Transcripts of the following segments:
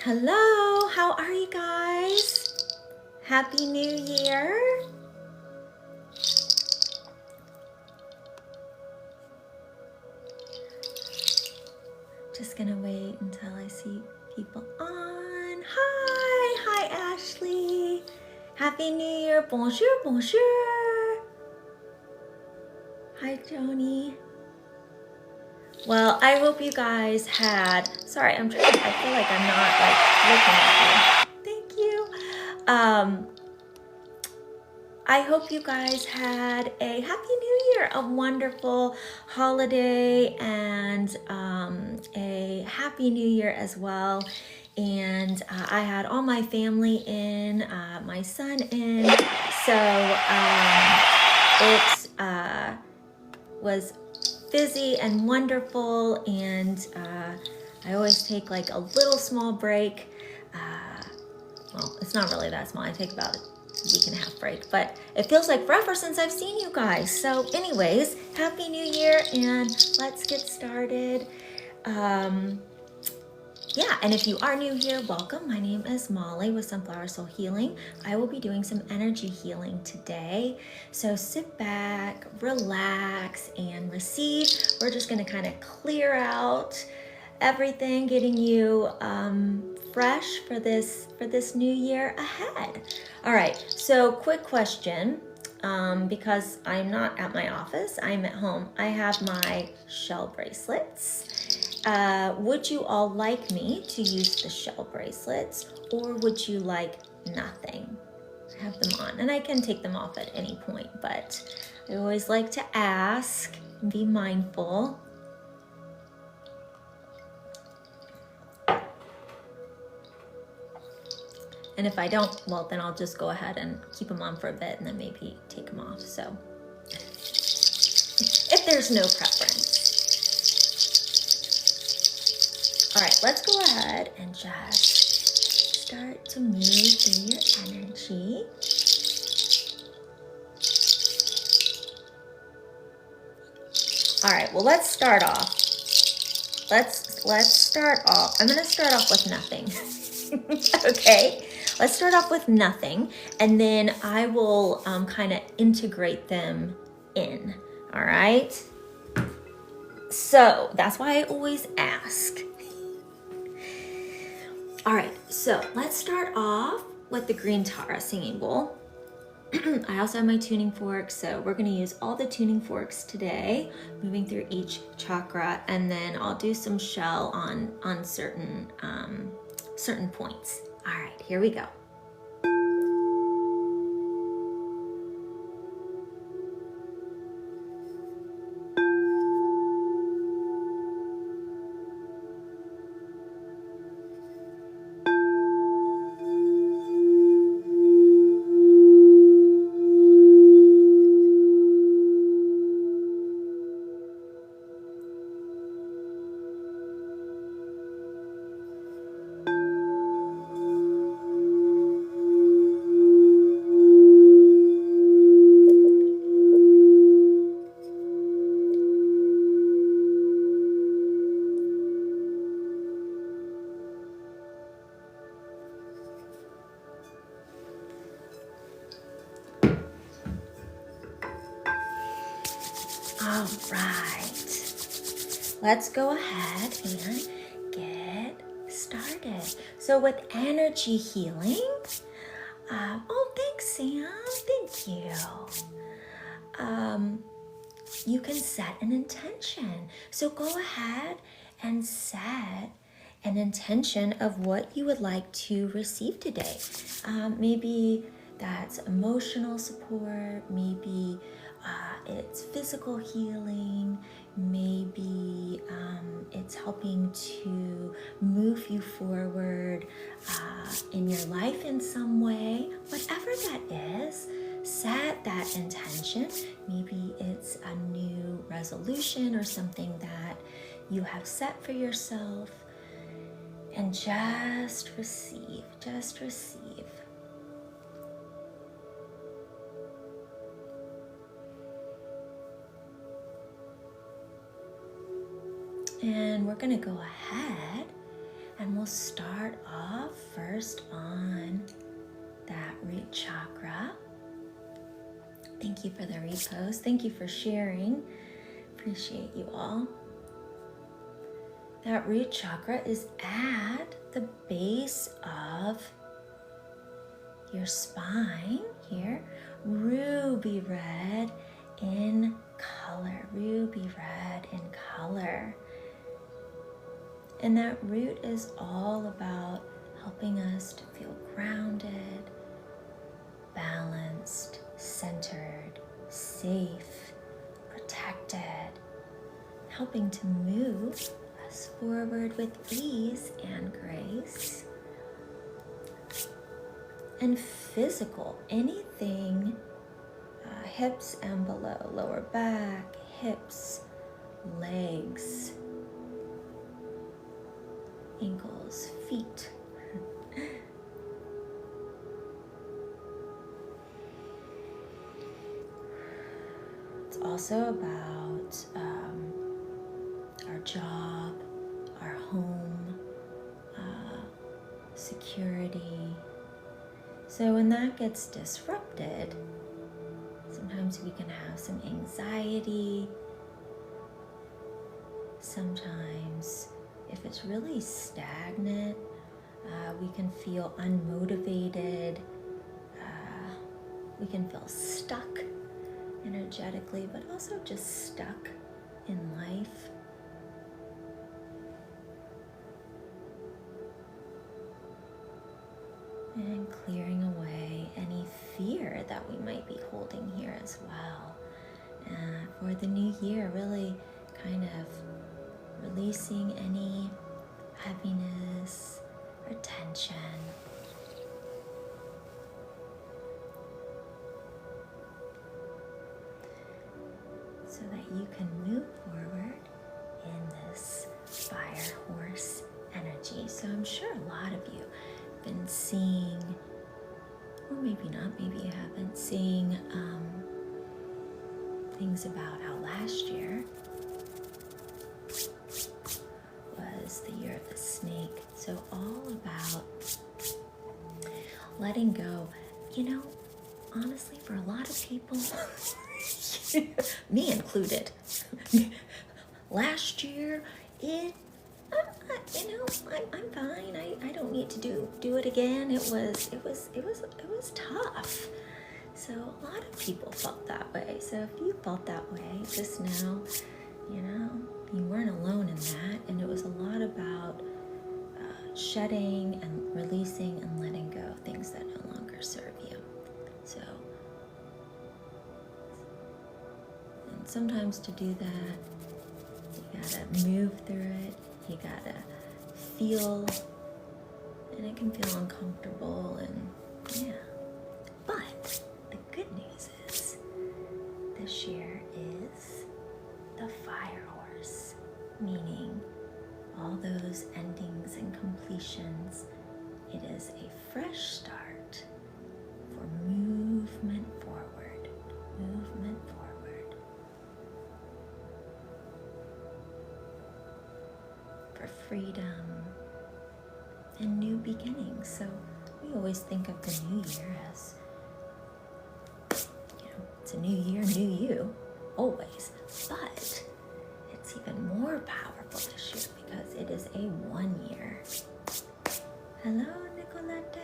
Hello, how are you guys? Happy New Year. Just gonna wait until I see people on. Hi Ashley. Happy New Year, bonjour, bonjour. Hi Joni. Well, I hope you guys had, sorry, I feel like I'm not looking at you. Thank you. I hope you guys had a Happy New Year, a wonderful holiday, and a Happy New Year as well. And I had all my family in, my son in, so it was busy and wonderful, and I always take like a little small break. Well, it's not really that small. I take about a week and a half break, but it feels like forever since I've seen you guys. So anyways, Happy New Year, and let's get started. Yeah, and if you are new here, welcome. My name is Molly with Sunflower Soul Healing. I will be doing some energy healing today. So sit back, relax, and receive. We're just gonna kind of clear out everything, getting you fresh for this new year ahead. All right, so quick question, because I'm not at my office, I'm at home. I have my shell bracelets. Would you all like me to use the shell bracelets, or would you like nothing? I have them on, and I can take them off at any point, but I always like to ask and be mindful. And if I don't, well, then I'll just go ahead and keep them on for a bit and then maybe take them off. So if there's no preference. All right, let's go ahead and just start to move through your energy. All right, well, let's start off. Let's start off. I'm gonna start off with nothing. Okay. Let's start off with nothing, and then I will kind of integrate them in, all right? So that's why I always ask. All right, so let's start off with the green Tara singing bowl. I also have my tuning forks, so we're gonna use all the tuning forks today, moving through each chakra, and then I'll do some shell on certain points. All right, here we go. All right, let's go ahead and get started. So with energy healing, oh, thanks, Sam, thank you. You can set an intention. So go ahead and set an intention of what you would like to receive today. Maybe that's emotional support, maybe it's physical healing, maybe it's helping to move you forward in your life in some way. Whatever that is, set that intention. Maybe it's a new resolution or something that you have set for yourself, and just receive, just receive. And we're gonna go ahead and we'll start off first on that root chakra. Thank you for the repost. Thank you for sharing. Appreciate you all. That root chakra is at the base of your spine here. Ruby red in color. Ruby red in color. And that root is all about helping us to feel grounded, balanced, centered, safe, protected, helping to move us forward with ease and grace. And physical, anything, hips and below, lower back, hips, legs, ankles, feet. It's also about our job, our home, security. So when that gets disrupted, sometimes we can have some anxiety. Sometimes if it's really stagnant, we can feel unmotivated. We can feel stuck energetically, but also just stuck in life. And clearing away any fear that we might be holding here as well. For the new year, really kind of releasing any heaviness or tension. So that you can move forward in this fire horse energy. So I'm sure a lot of you have been seeing, or maybe not, maybe you haven't, seeing things about how last year was the year of the snake. So all about letting go. You know, honestly, for a lot of people, me included, last year, I'm fine. I don't need to do it again. It was tough. So a lot of people felt that way. So if you felt that way just now, you weren't alone in that. And it was a lot about shedding and releasing and letting go of things that no longer serve you. So, and sometimes to do that, you gotta move through it. You gotta feel, and it can feel uncomfortable, and yeah. But the good news is, this year is the fire horse, meaning all those endings and completions. It is a fresh start for movement forward, movement forward. For freedom and new beginnings. So we always think of the new year as, it's a new year, new you, always. But it's even more powerful this year because it is a 1 year. Hello, Nicolette.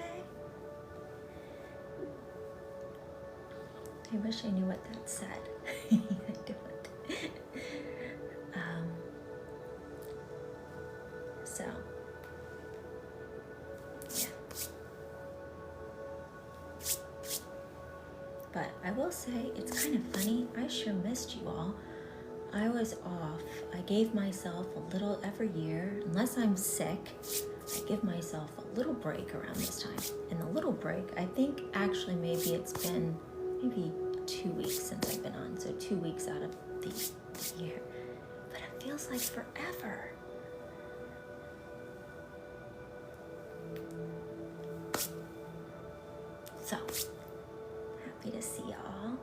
I wish I knew what that said. I don't. So, yeah. But I will say, it's kind of funny. I sure missed you all. I was off. I gave myself a little, every year, unless I'm sick, I give myself a little break around this time. And the little break, I think actually maybe it's been maybe 2 weeks since I've been on. So 2 weeks out of the year. But it feels like forever. So, happy to see y'all.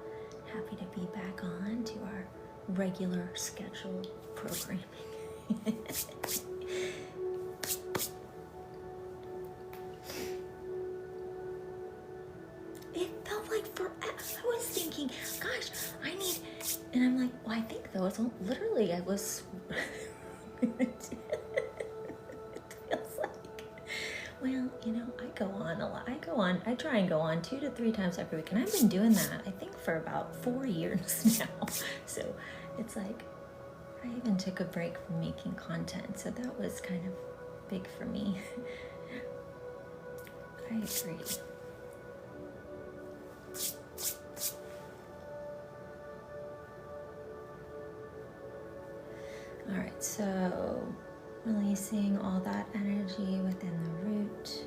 Happy to be back on to our regular scheduled programming. I was thinking, gosh, I need, and I'm like, well, I think those, literally, I was, it feels like, well, you know, I go on a lot. I try and go on 2 to 3 times every week. And I've been doing that, I think, for about 4 years now. So it's like, I even took a break from making content. So that was kind of big for me. I agree. All right, so releasing all that energy within the root.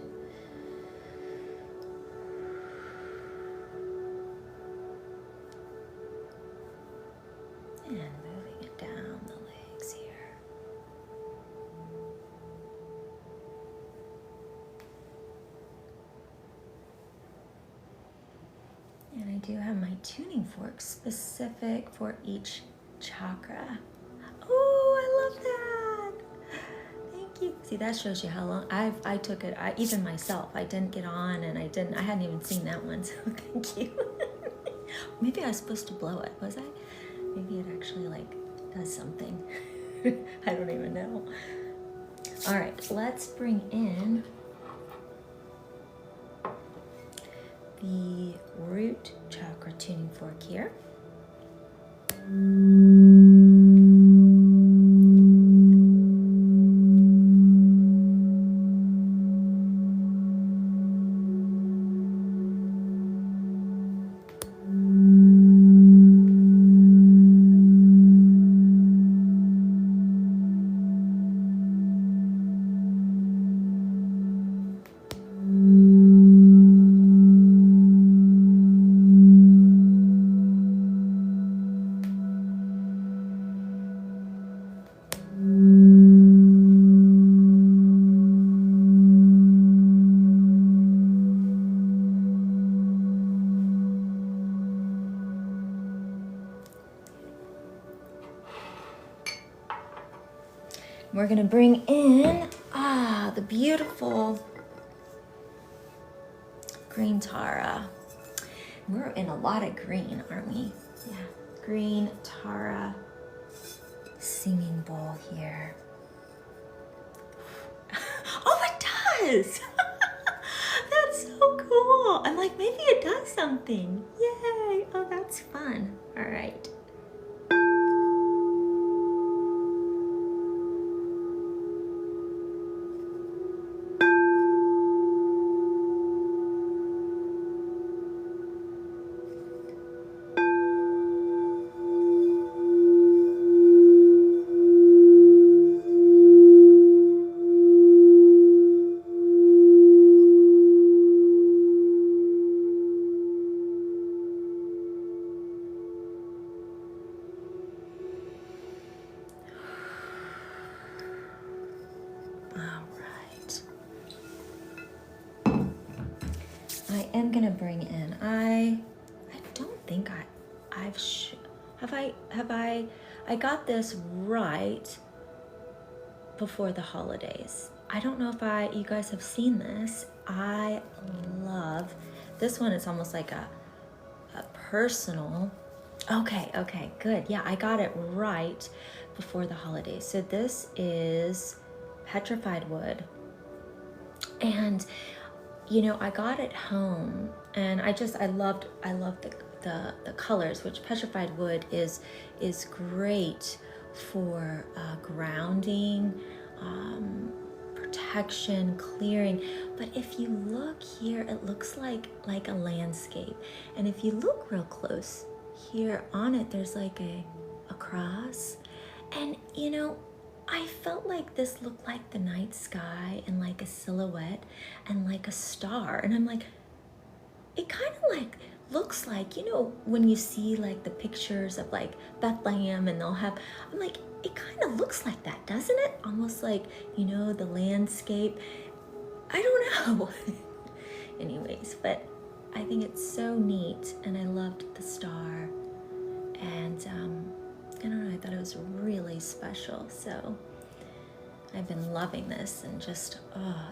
And moving it down the legs here. And I do have my tuning fork specific for each chakra. Oh, I love that. Thank you. See, that shows you how long I took it. Even myself, I didn't get on, and I hadn't even seen that one. So thank you. Maybe I was supposed to blow it. Was I? Maybe it actually like does something. I don't even know. All right, let's bring in the root chakra tuning fork here. We're gonna bring in the beautiful green Tara. We're in a lot of green, aren't we? Yeah, green Tara singing bowl here. Oh, it does! That's so cool. I'm like, maybe it does something. Yay! Oh, that's fun. All right. I am gonna bring in, I don't think I got this right before the holidays. I don't know if you guys have seen this. I love, this one is almost like a personal, okay, good. Yeah, I got it right before the holidays. So this is petrified wood. And you know, I got it home, and I loved the colors, which petrified wood is great for grounding, protection, clearing. But if you look here, it looks like a landscape. And if you look real close here on it, there's like a cross. And you know, I felt like this looked like the night sky and like a silhouette and like a star. And I'm like, it kind of like looks like, you know, when you see like the pictures of like Bethlehem and they'll have, I'm like, it kind of looks like that, doesn't it? Almost like, you know, the landscape. I don't know. Anyways, but I think it's so neat, and I loved the star. And I don't know, I thought it was really special. So I've been loving this, and just,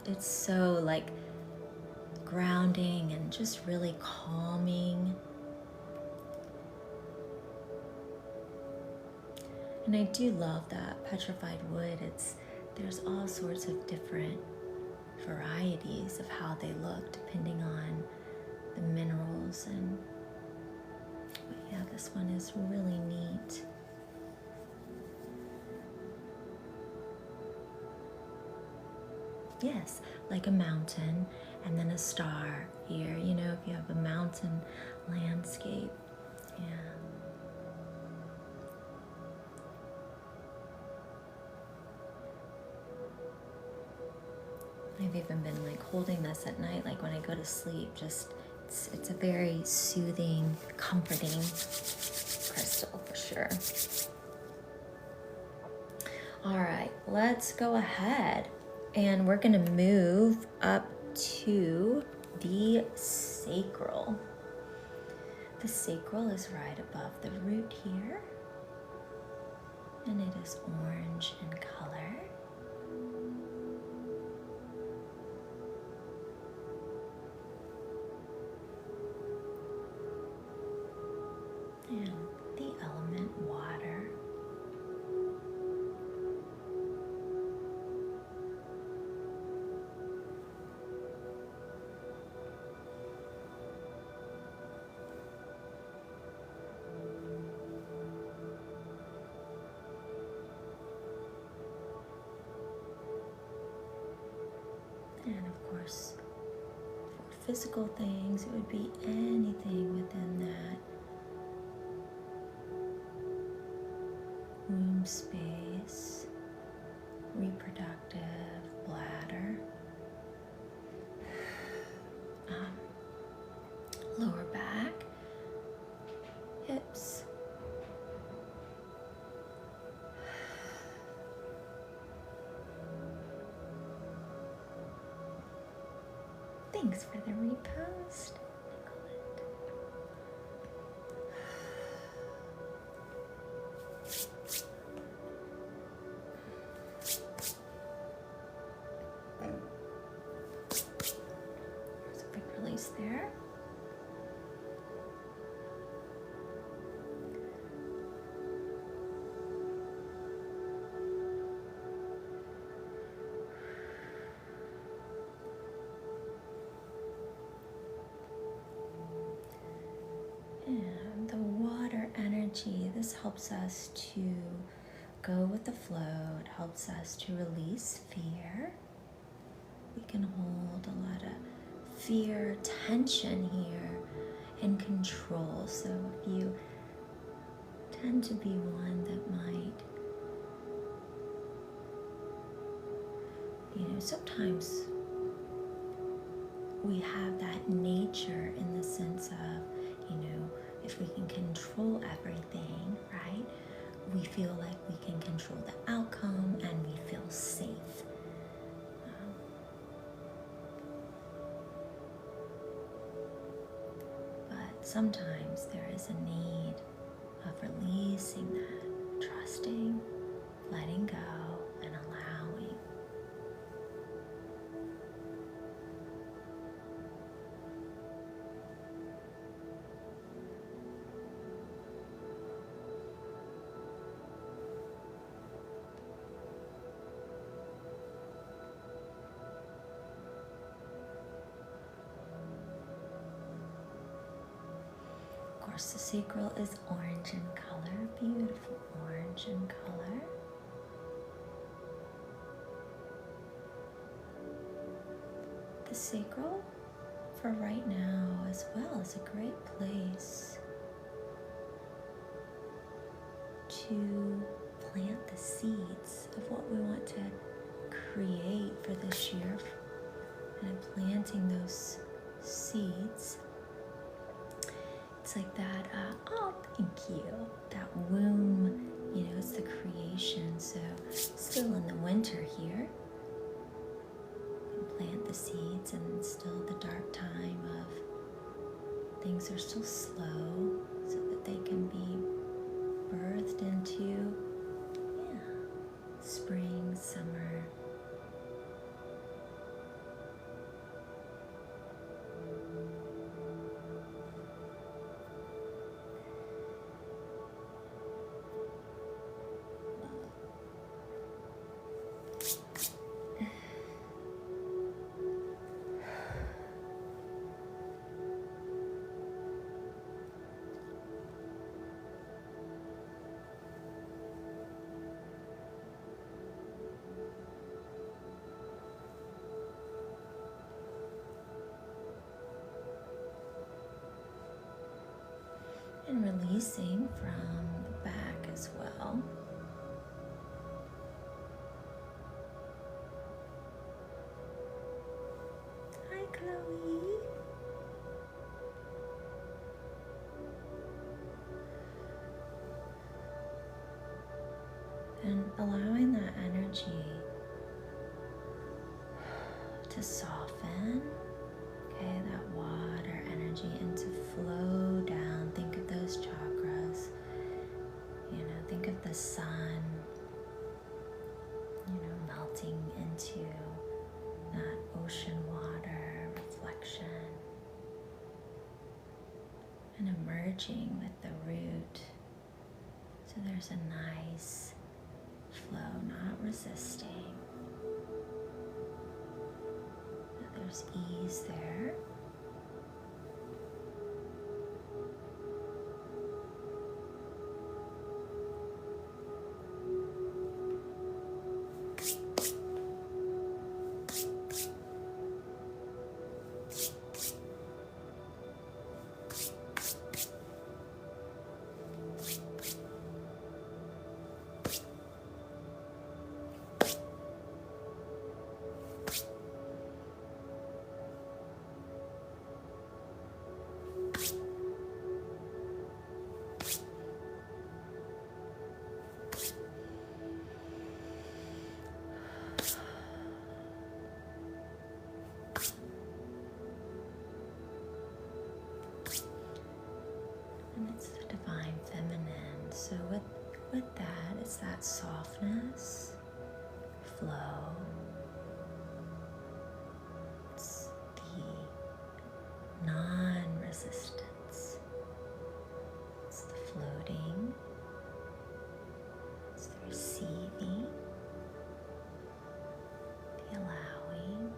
it's so like grounding and just really calming. And I do love that petrified wood. There's all sorts of different varieties of how they look depending on the minerals. And yeah, this one is really neat. Yes, like a mountain and then a star here, you know, if you have a mountain landscape. Yeah. I've even been like holding this at night, like when I go to sleep, just it's a very soothing, comforting crystal for sure. All right, let's go ahead and we're gonna move up to the sacral. The sacral is right above the root here, and it is orange in color. And the element water. And of course, for physical things, it would be anything within that womb space, reproductive, bladder, lower back, hips, thanks for the repost, Nicolette. There's a big release there. And the water energy, this helps us to go with the flow. It helps us to release fear. We can hold a lot of fear, tension here, and control. So if you tend to be one that might, sometimes we have that nature in the sense of, if we can control everything, right? We feel like we can control the outcome and we feel safe. But sometimes there is a need of releasing that, trusting, letting go, and allowing. Of course, the sacral is orange in color, beautiful orange in color. The sacral, for right now as well, is a great place to plant the seeds of what we want to create for this year, and planting those seeds. It's like that, oh, thank you, that womb, it's the creation. So still in the winter here, you can plant the seeds, and it's still the dark time of things are still slow so that they can be birthed into, spring, summer. And releasing from the back as well. Hi, Chloe. And allowing that energy to soften, okay, that water energy, and to flow down. Think of those chakras, think of the sun, melting into that ocean water reflection and emerging with the root. So there's a nice flow, not resisting. There's ease there. And it's the divine feminine. So with that, it's that softness, flow. It's the non-resistance. It's the floating. It's the receiving. The allowing.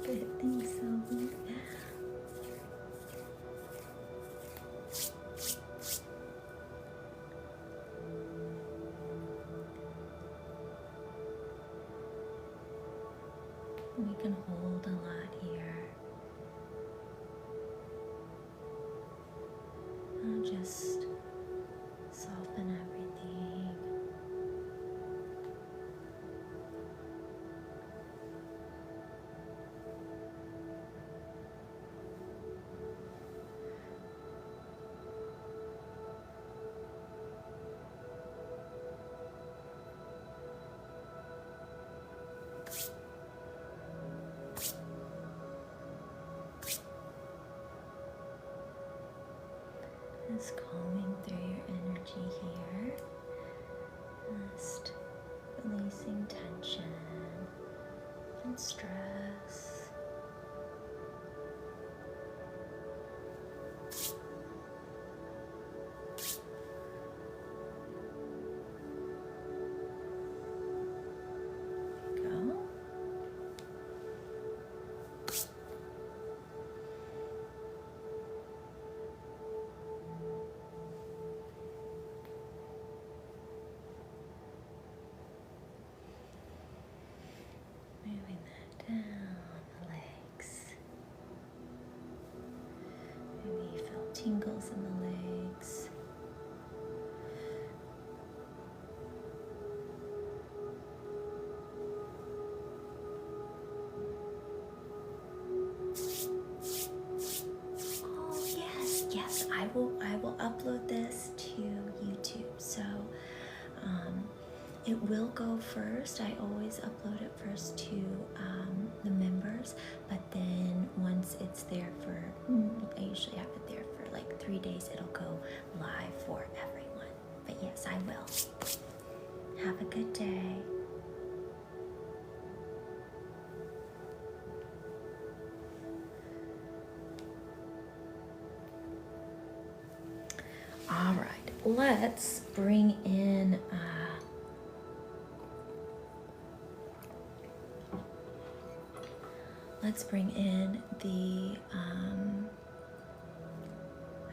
Good, thanks, Sylvie. We can hold a lot here. Now just soften everything. Just calming through your energy here. Just releasing tension and stress. There you go. Moving that down the legs. Maybe you feel tingles in the legs. Oh yes, I will upload this to YouTube. So it will go first. I always upload it first to the members, but then once it's there for, I usually have it there for like 3 days, it'll go live for everyone. But yes, I will. Have a good day. let's bring in the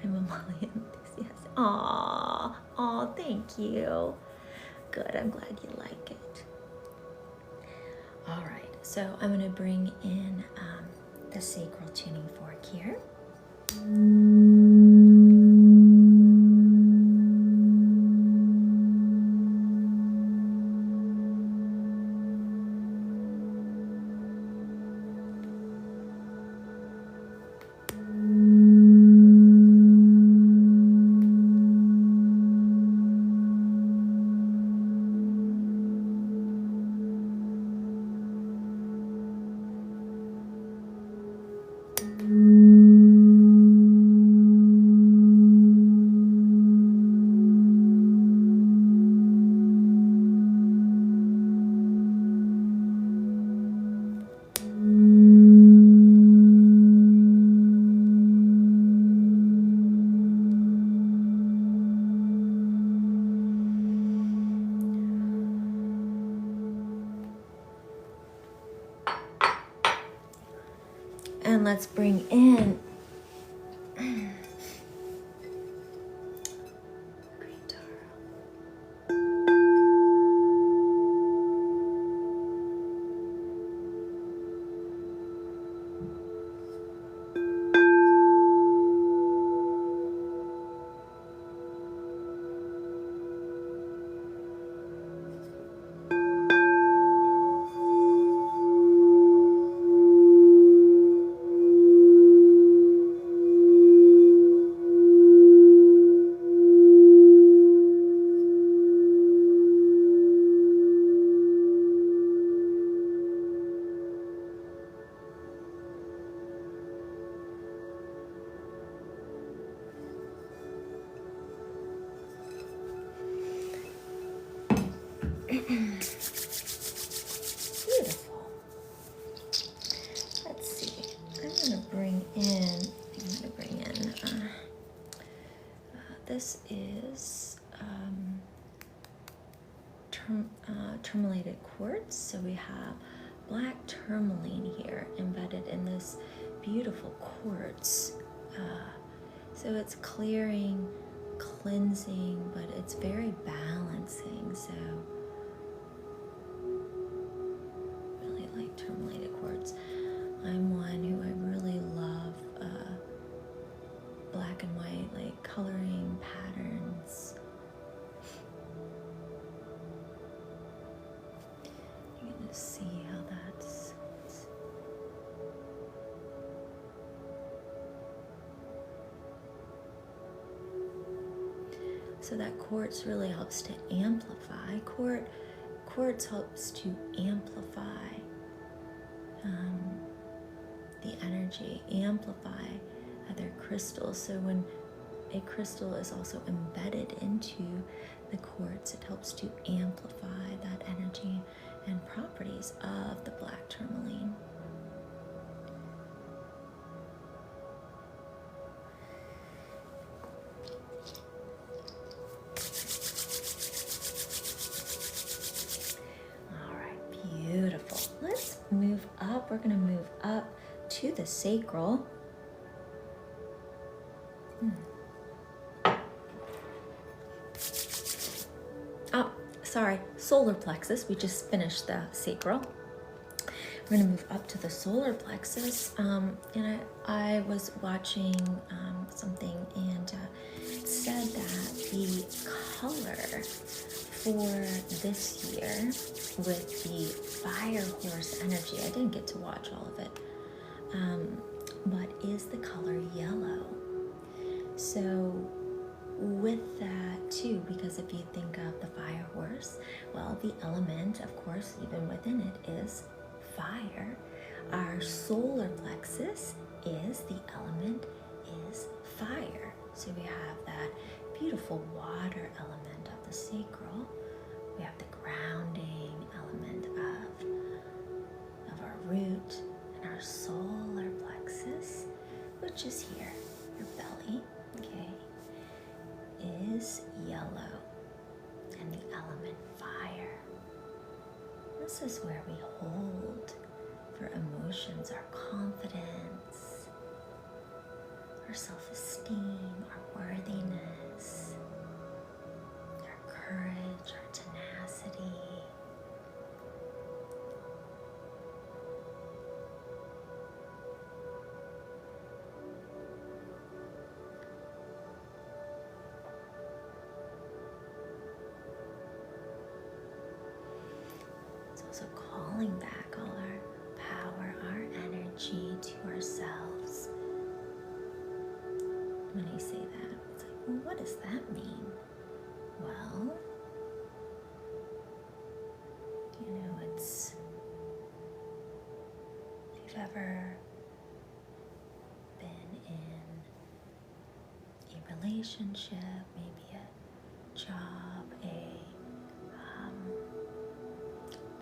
I'm a Molly enthusiast. Aw, thank you. Good, I'm glad you like it. All right, so I'm gonna bring in the sacral tuning fork here. And let's bring in Green Taro. Beautiful. Let's see. I'm gonna bring in. This is tourmalated quartz. So we have black tourmaline here embedded in this beautiful quartz. So it's clearing, cleansing, but it's very balancing. So really like tourmalated quartz. I'm one who I really love black and white, like coloring patterns. You're gonna see how that's. So that quartz really helps to amplify. Quartz helps to amplify the energy, amplify other crystals. So when a crystal is also embedded into the quartz, it helps to amplify that energy and properties of the black tourmaline. Move up. We're going to move up to the sacral. Oh, sorry, solar plexus. We just finished the sacral. We're going to move up to the solar plexus. And I was watching something, and it said that the color for this year with the fire horse energy, I didn't get to watch all of it, but is the color yellow. So with that too, because if you think of the fire horse, well, the element, of course, even within it is fire. Our solar plexus is the element is fire. So we have that beautiful water element of the sacral. We have the grounding element of our root, and our solar plexus, which is here, your belly, okay, is is where we hold for emotions, our confidence, our self-esteem, our worthiness, our courage, our tenacity. So calling back all our power, our energy to ourselves. When I say that, it's like, well, what does that mean? Well, it's, if you've ever been in a relationship, maybe a job, a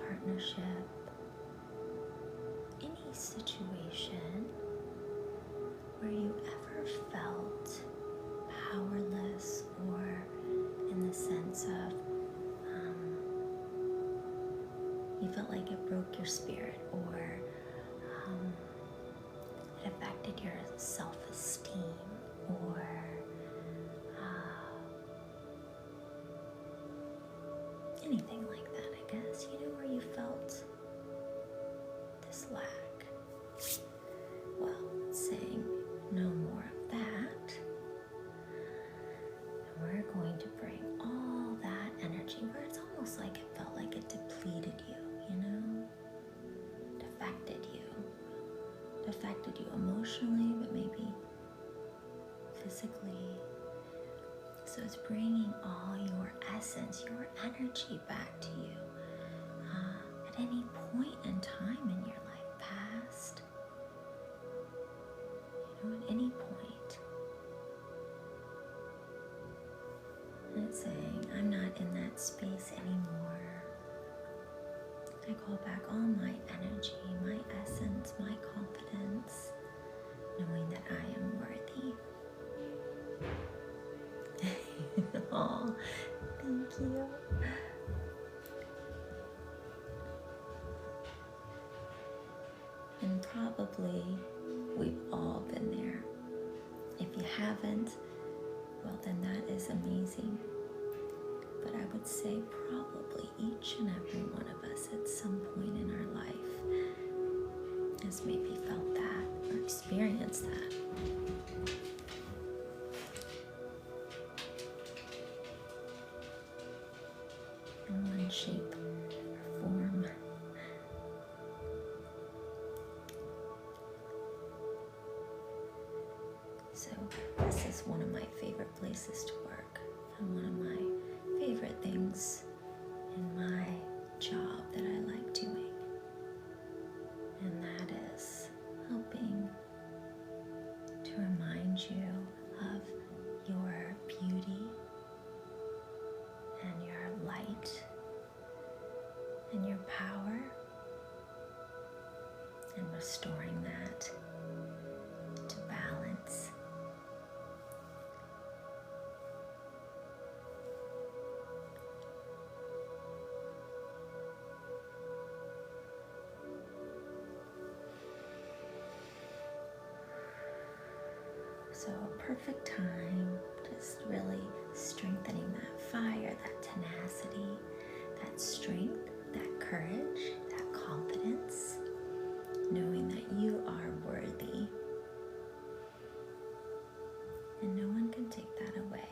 partnership, any situation where you ever felt powerless, or in the sense of you felt like it broke your spirit, or it affected your self-esteem, or anything like that, I guess, where you felt this lack. Well, it's saying no more of that. And we're going to bring all that energy where it's almost like it felt like it depleted you, affected you emotionally, but maybe physically. So it's bringing all your essence, your energy back to you at any point in time in your life, past, at any point. And it's saying, I'm not in that space anymore. I call back all my energy, my essence, my confidence, knowing that I am worthy. Oh, thank you. And probably we've all been there. If you haven't, well, then that is amazing. But I would say probably each and every one of us at some point in our life has maybe felt that or experienced that. In one shape or form. So this is one of my favorite places to work, and one of my favorite things in my job that I like doing. And that is helping to remind you of your beauty and your light and your power, and restoring that to balance. So a perfect time, just really strengthening that fire, that tenacity, that strength, that courage, that confidence, knowing that you are worthy and no one can take that away.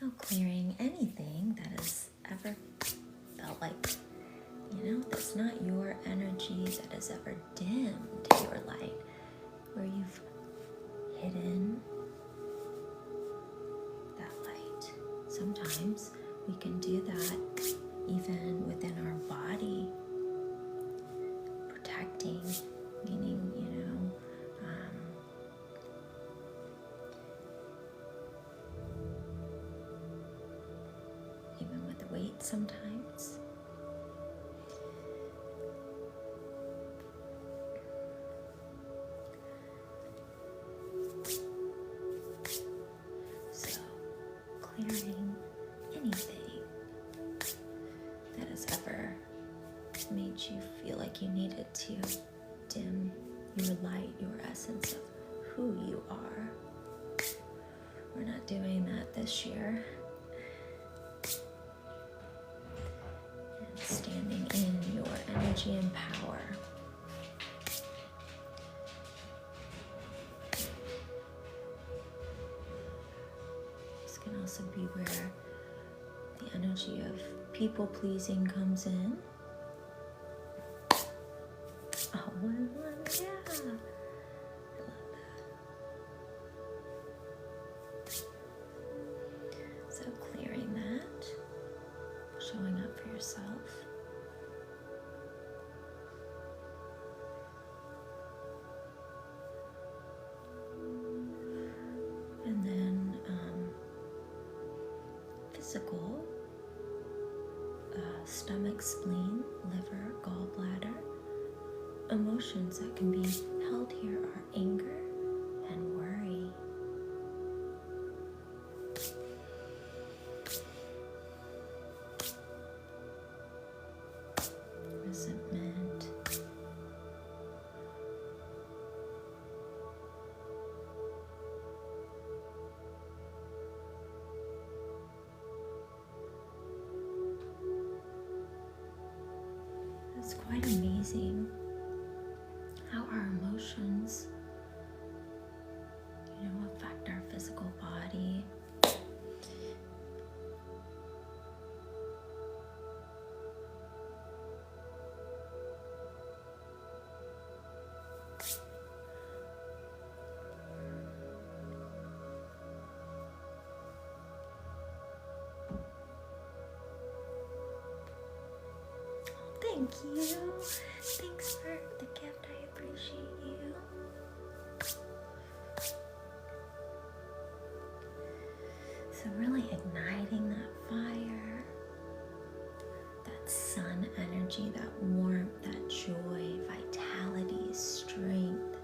Now clearing anything that has ever felt like, that's not your energy, that has ever dimmed your light, where you've hidden that light. Sometimes we can do that even within our body, protecting, meaning, even with weight sometimes. clearing anything that has ever made you feel like you needed to dim your light, your essence of who you are. We're not doing that this year. And standing in your energy and power. This can also be where the energy of people pleasing comes in. Oh, yeah. I love that. So clearing that, showing up for yourself. And then physical, stomach, spleen, liver, gallbladder. Emotions that can be held here are anger and worry. Resentment. It's quite amazing how our emotions, affect our physical body. Thank you. Thanks for the gift. I appreciate you. So really igniting that fire, that sun energy, that warmth, that joy, vitality, strength,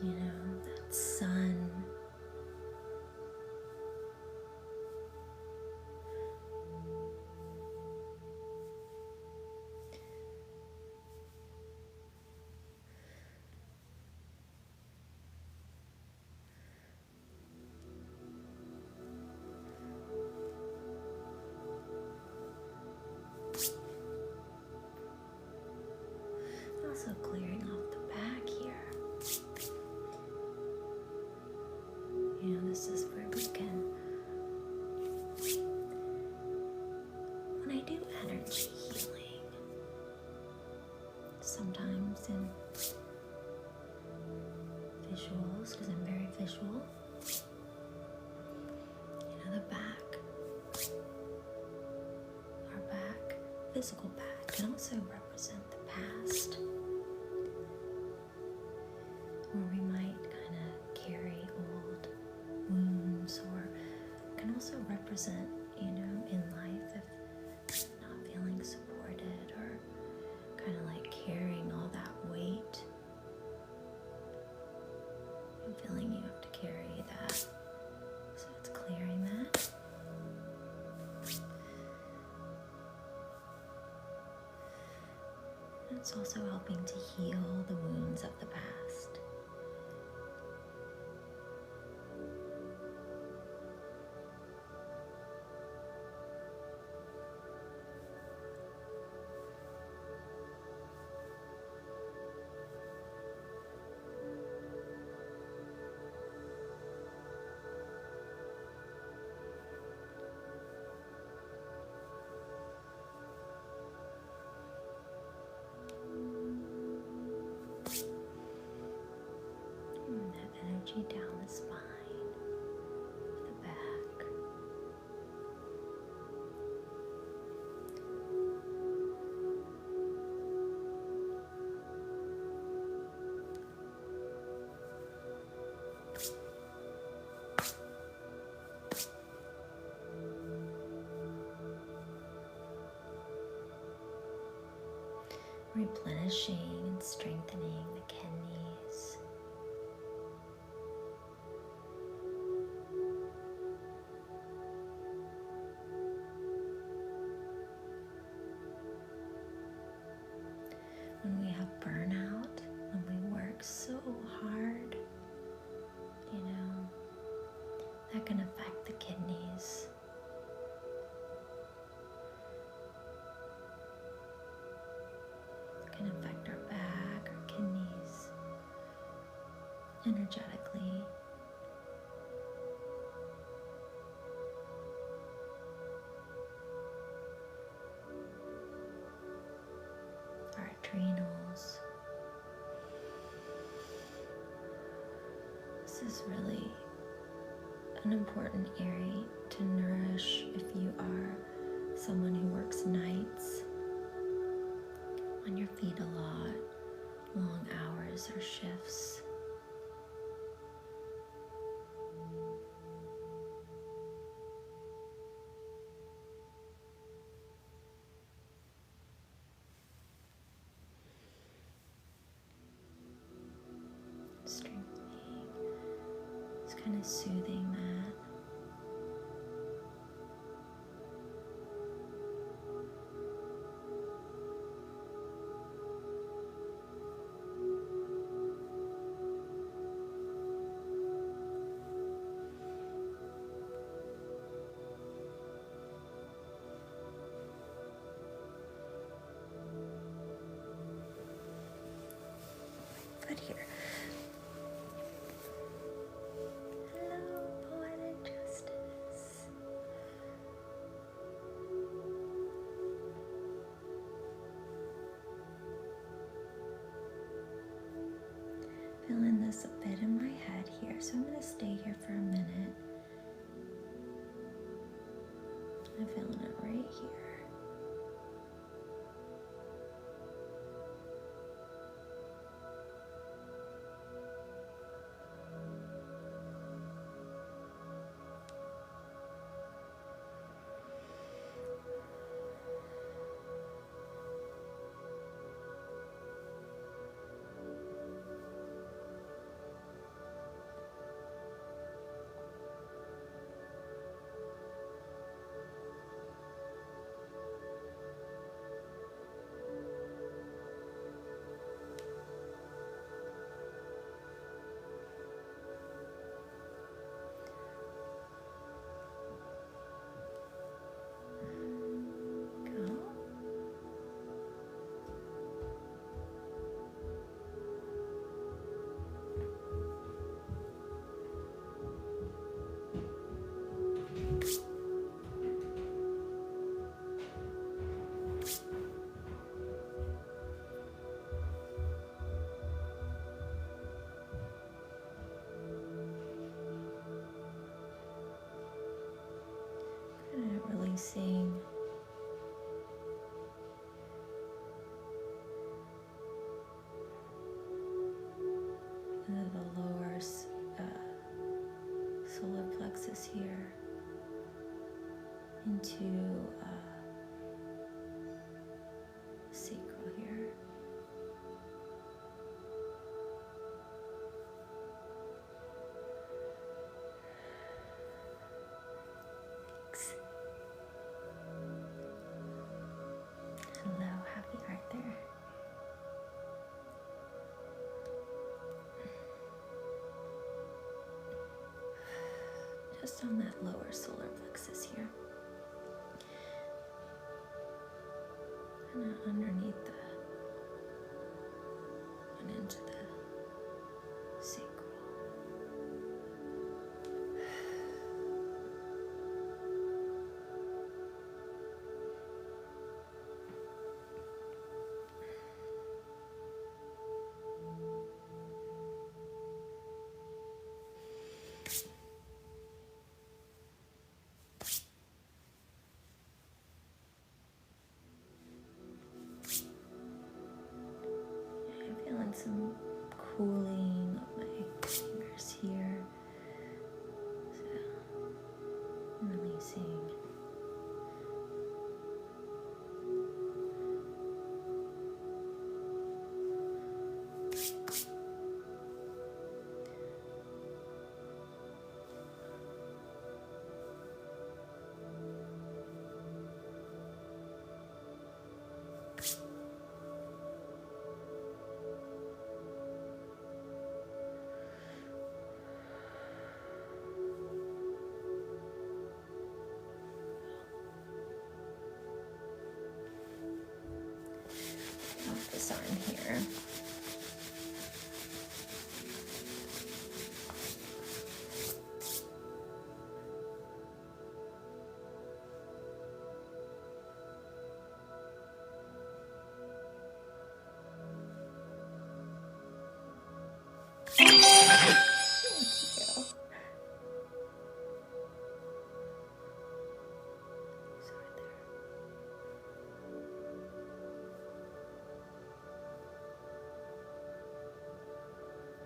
that sun. Also clearing off the back here. This is where we can, when I do energy healing, sometimes in visuals, because I'm very visual, the back, our back, physical back, can also represent the past. Or we might kind of carry old wounds, or can also represent, in life if not feeling supported, or kind of like carrying all that weight and feeling you have to carry that. So it's clearing that. And it's also helping to heal the wounds of the past. Down the spine, the back. Replenishing and strengthening the kidneys. energetically. Our adrenals. This is really an important area to nourish if you are someone who works nights, on your feet a lot, long hours or shifts. Strengthening, just kind of soothing that. Good here. Hello, poetic justice. Feeling this a bit in my head here, so I'm going to stay here for a minute. I'm feeling it right here. Releasing the lower solar plexus here into sacral here. Hello, happy art there. Just on that lower solar plexus here. And underneath and into the sacral.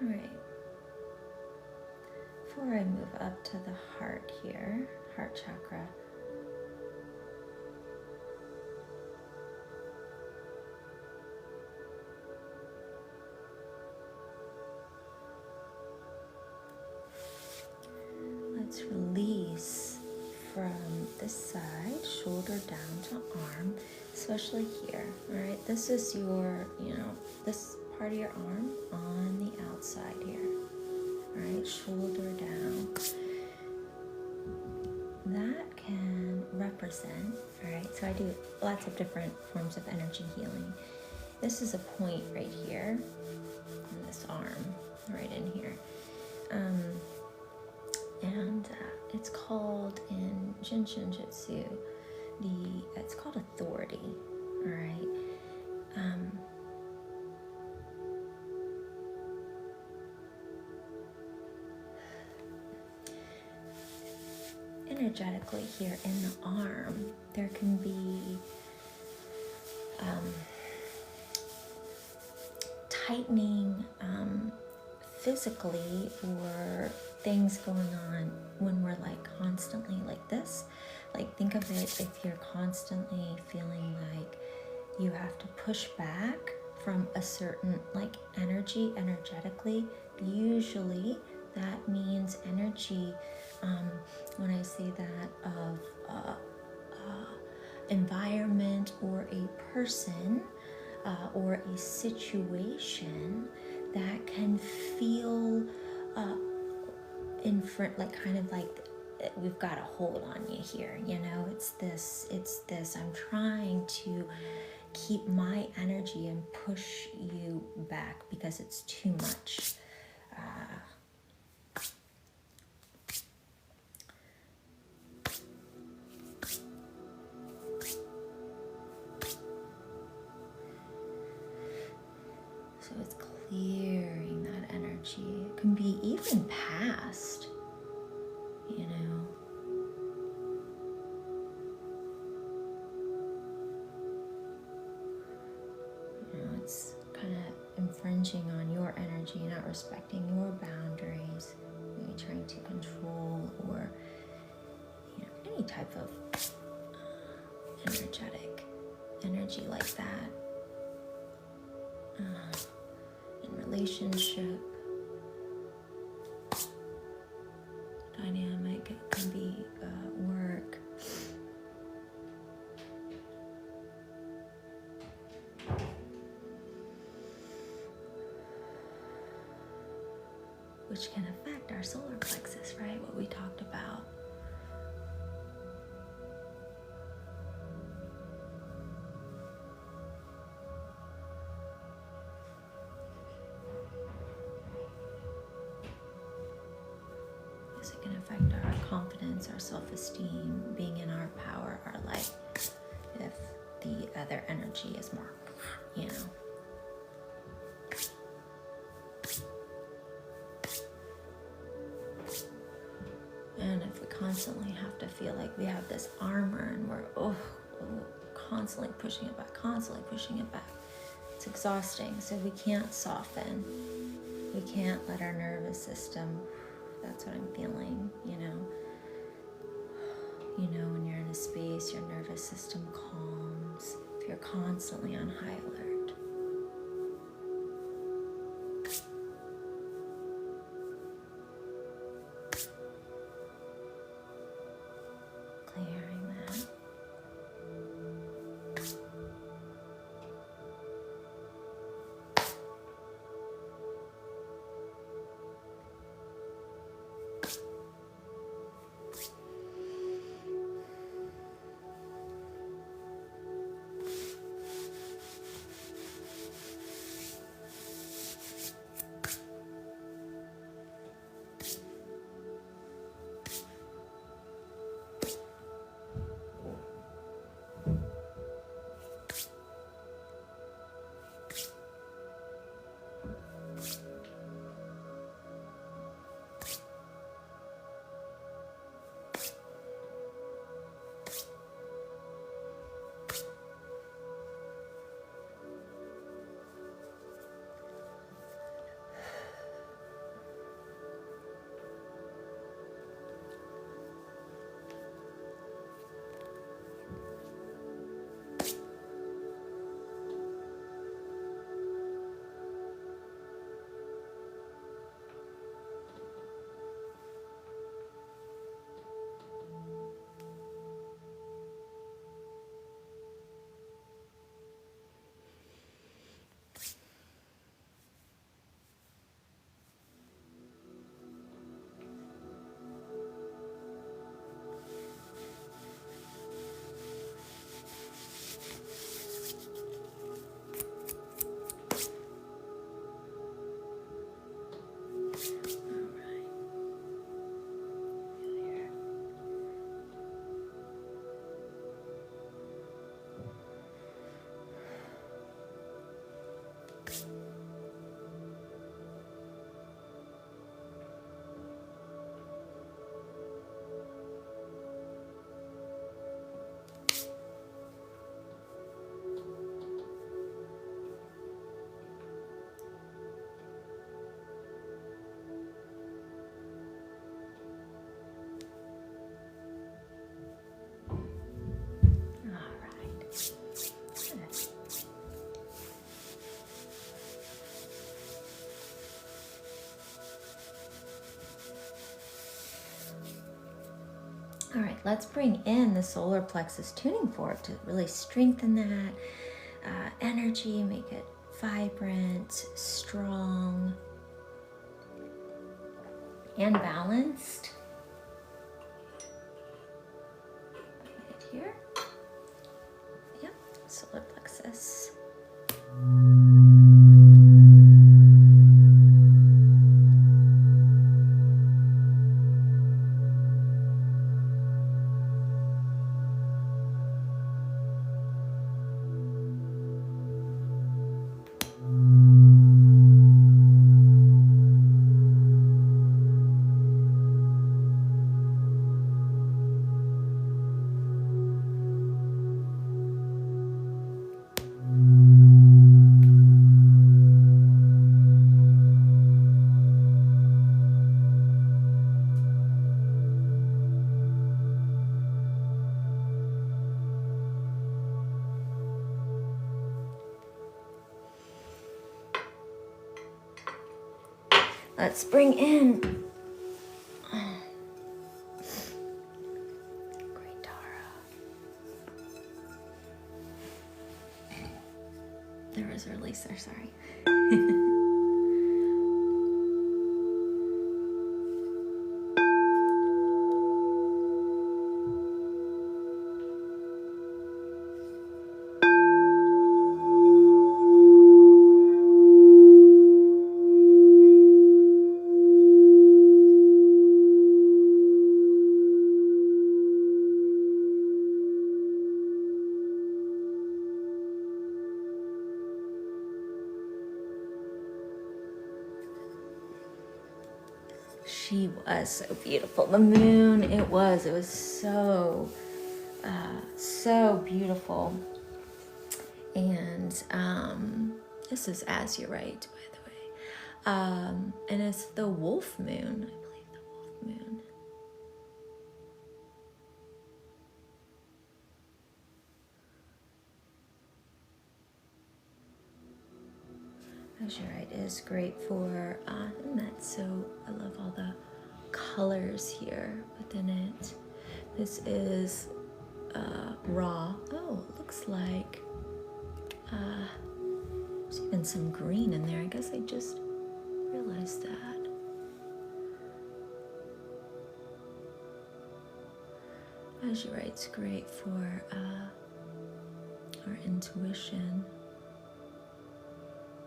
All right. Before I move up to the heart here, heart chakra, let's release from this side, shoulder down to arm, especially here. All right, this is your, this part of your arm on the outside here. All right, shoulder down. That can represent, all right, so I do lots of different forms of energy healing. This is a point right here in this arm, right in here. And it's called in Jinshin Jitsu, it's called authority, all right? Energetically here in the arm, there can be tightening physically, or things going on when we're like constantly like this. Like, think of it, if you're constantly feeling like you have to push back from a certain like energetically, usually that means energy, when I say that, of environment or a person or a situation that can feel in front, like kind of like we've got a hold on you here, it's this, I'm trying to keep my energy and push you back because it's too much. So it's clearing that energy. It can be even past, it's kind of infringing on your energy, not respecting your boundaries, maybe trying to control, or any type of energy like that. In relationship dynamic, it can be work. Which can affect our solar plexus, right? What we talked about. Because it can affect our confidence, our self-esteem, being in our power, our life, if the other energy is more, And if we constantly have to feel like we have this armor and we're constantly pushing it back, it's exhausting. So we can't soften. We can't let our nervous system, that's what I'm feeling, when you're in a space, your nervous system calms if you're constantly on high alert. Clearing that. let's bring in the solar plexus tuning fork to really strengthen that energy, make it vibrant, strong, and balanced. Right here. Yep, solar plexus. Let's bring in Great Tara. There was a release there, sorry. She was so beautiful. The moon, it was so, so beautiful. And this is Azurite, by the way. And it's the wolf moon, I believe, the wolf moon. Azurite is great for, and that's so, I love all the colors here within it. This is raw. Oh, it looks like there's even some green in there. I guess I just realized that. Azurite's great for our intuition.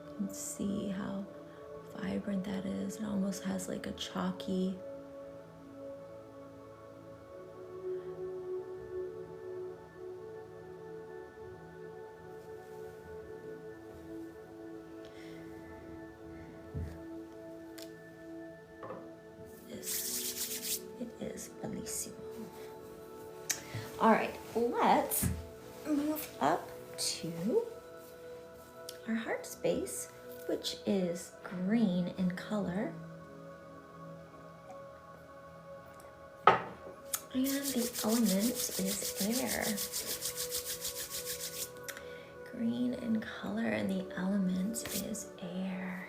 You can see how vibrant that is. It almost has like a chalky it is bellissimo. All right, let's move up to our heart space, which is green in color. And the element is air. Green in color, and the element is air.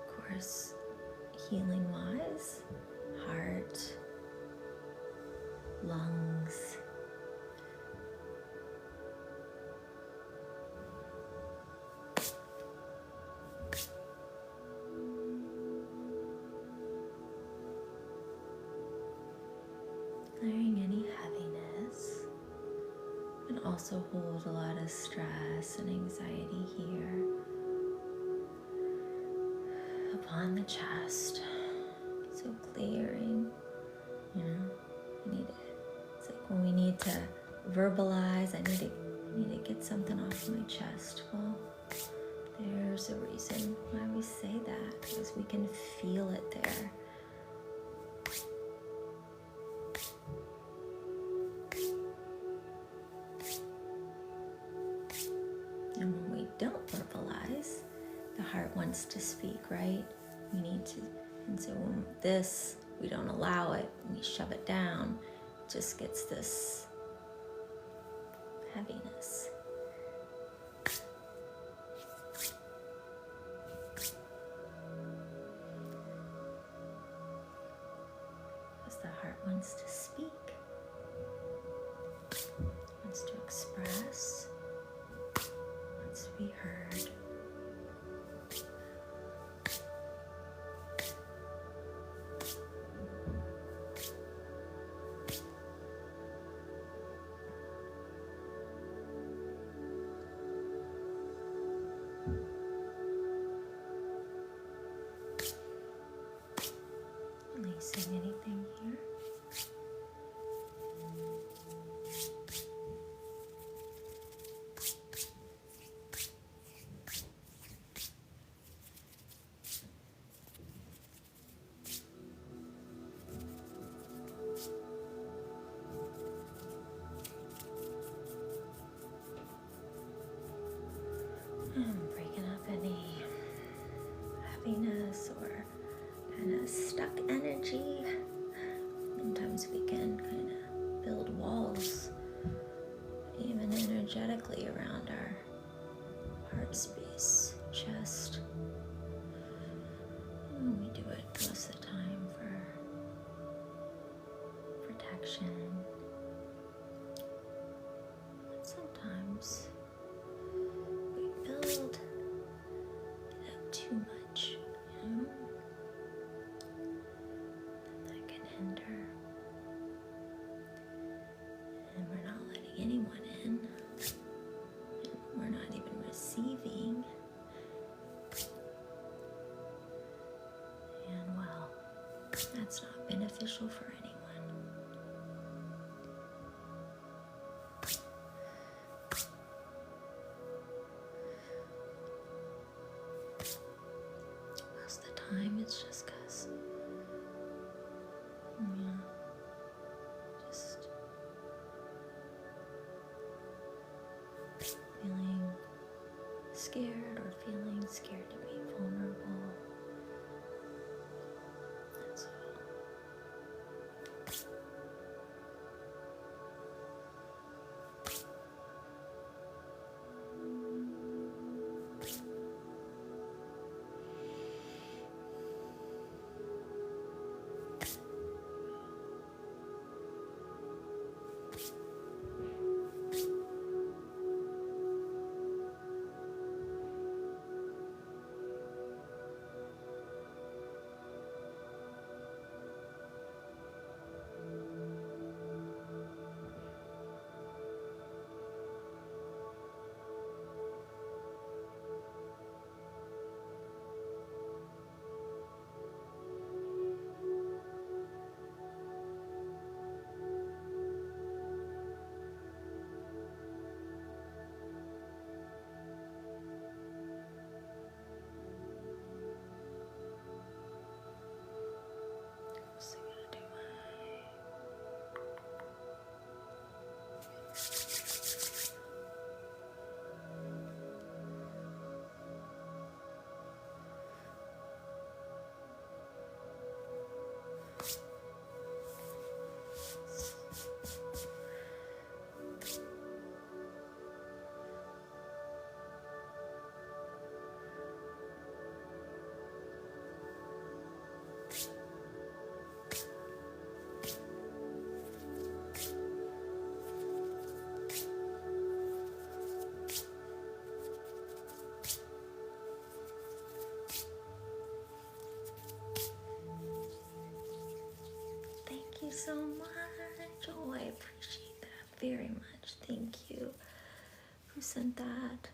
Of course, healing-wise, heart, lungs, clearing any heaviness, and also hold a lot of stress and anxiety here upon the chest. So clearing, you know, it's like when we need to verbalize, I need to get something off my chest. Well, there's a reason why we say that, because we can feel it there. And when we don't verbalize, the heart wants to speak, right? We need to, and so when this, we don't allow it, we shove it down, it just gets this heaviness. the heart wants to speak, wants to express, wants to be heard. Releasing anything here. And breaking up any heaviness or kind of stuck energy. Sometimes we can kind of build walls, even energetically, around our heart space, chest. And we do it most of the time for protection. But sometimes we build it up too much, you know? That can hinder. And we're not letting anyone in. And we're not even receiving. And well, that's not beneficial for anyone. Most of the time it's just because, just feeling scared or feeling scared to be vulnerable. That's all. So I'm gonna do Thank you so much. Oh, I appreciate that very much. Thank you. Who sent that?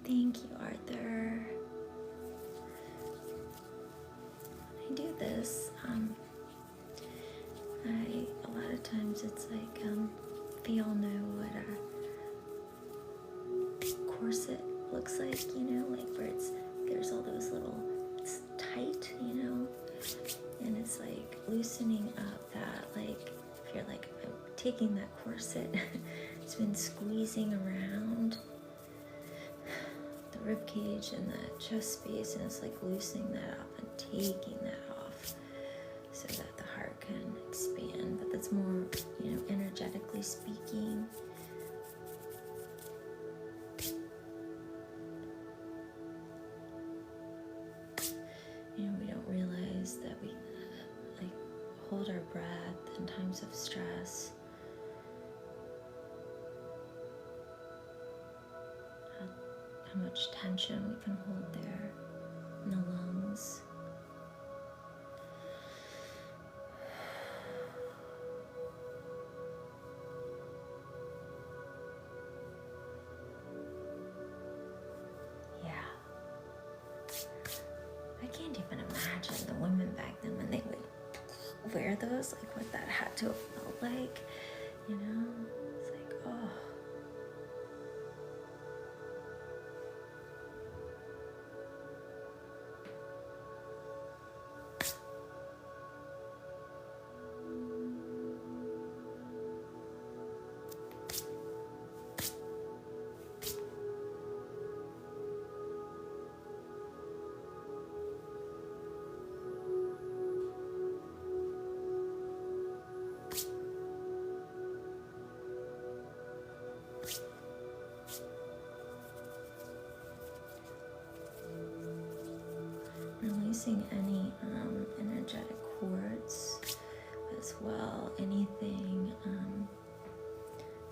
Thank you, Arthur. When I do this, a lot of times it's like, we all know what a corset looks like, you know, like where there's all those little, it's tight, you know, and it's like loosening up that, like, if you're like, I'm taking that corset, it's been squeezing around the rib cage and the chest space, and it's like loosening that up and taking that off so that the heart can expand. But that's more, you know, energetically speaking. You know, we don't realize that we hold our breath in times of stress. How much tension we can hold there in the lungs. Yeah. I can't even imagine the women back then when they would wear those, like what that had to have felt like, you know? It's like, oh. Releasing any energetic cords as well, anything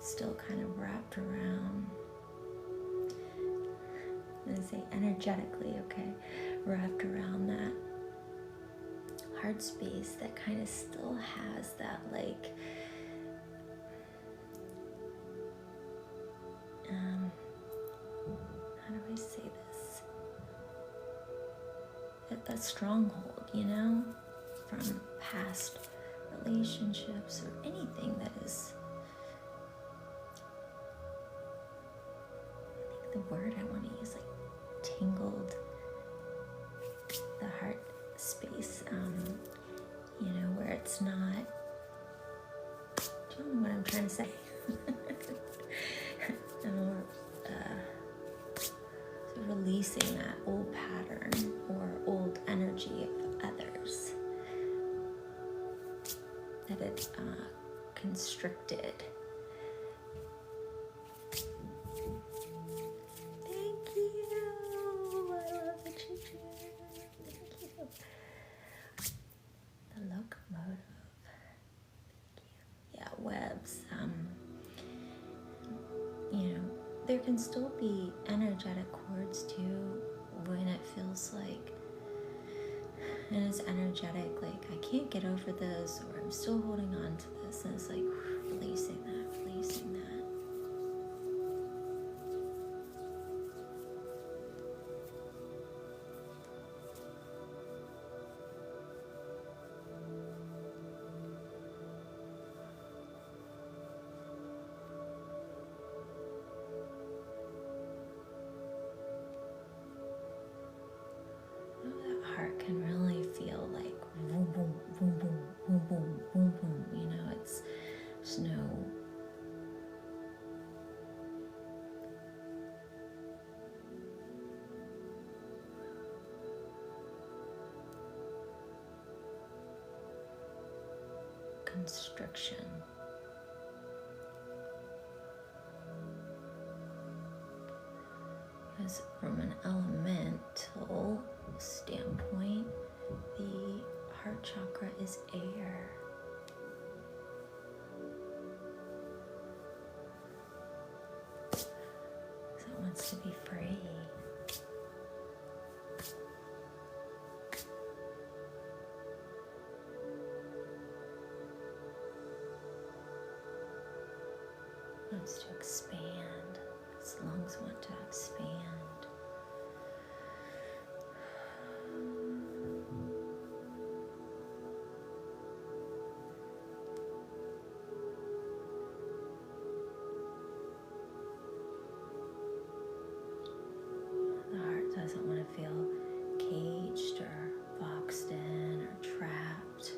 still kind of wrapped around, I'm going to say energetically, okay, wrapped around that heart space that kind of still has that like, how do I say this? That stronghold, you know, from past relationships or anything that is, I think the word I want to use, like tangled, the heart space, you know, where it's not, do you know what I'm trying to say? So releasing that old pattern or old energy of others that it constricted. Thank you. I love the choo-choo. Thank you. The locomotive. Thank you. Yeah, webs. You know, there can still be energetic cords too when it feels like, and it's energetic, like I can't get over this, or I'm still holding on to this, and it's like releasing that, releasing that. Heart can really feel like boom, boom, boom, boom, boom, boom, boom, boom. You know, there's no constriction. Because from an elemental standpoint, the heart chakra is air. So it wants to be free. It wants to expand. Its lungs want to expand. Doesn't want to feel caged or boxed in or trapped.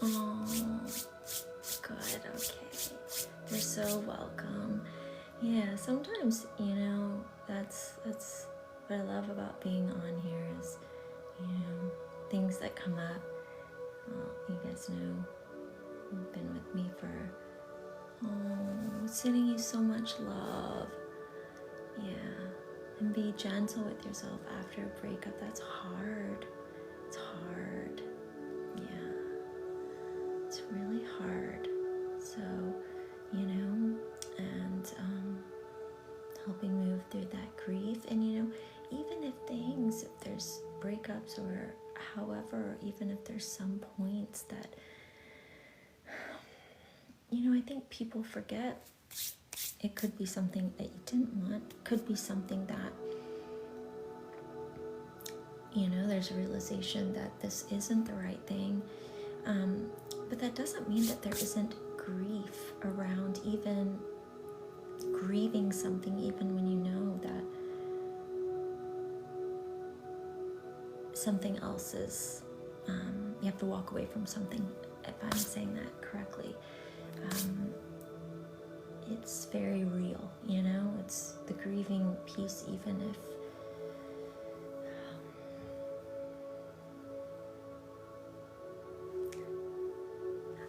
Oh, good, okay. You're so welcome. Yeah, sometimes, that's what I love about being on here is, things that come up. Well, you guys know you've been with me for, sending you so much love. Yeah, and be gentle with yourself after a breakup. That's hard. It's hard. Yeah, it's really hard. So, and helping move through that grief. And, even if there's breakups or however, even if there's some points that, I think people forget. It could be something that you didn't want. Could be something that, there's a realization that this isn't the right thing. But that doesn't mean that there isn't grief around even grieving something, even when you know that something else is, you have to walk away from something, if I'm saying that correctly. It's very real, it's the grieving piece, even if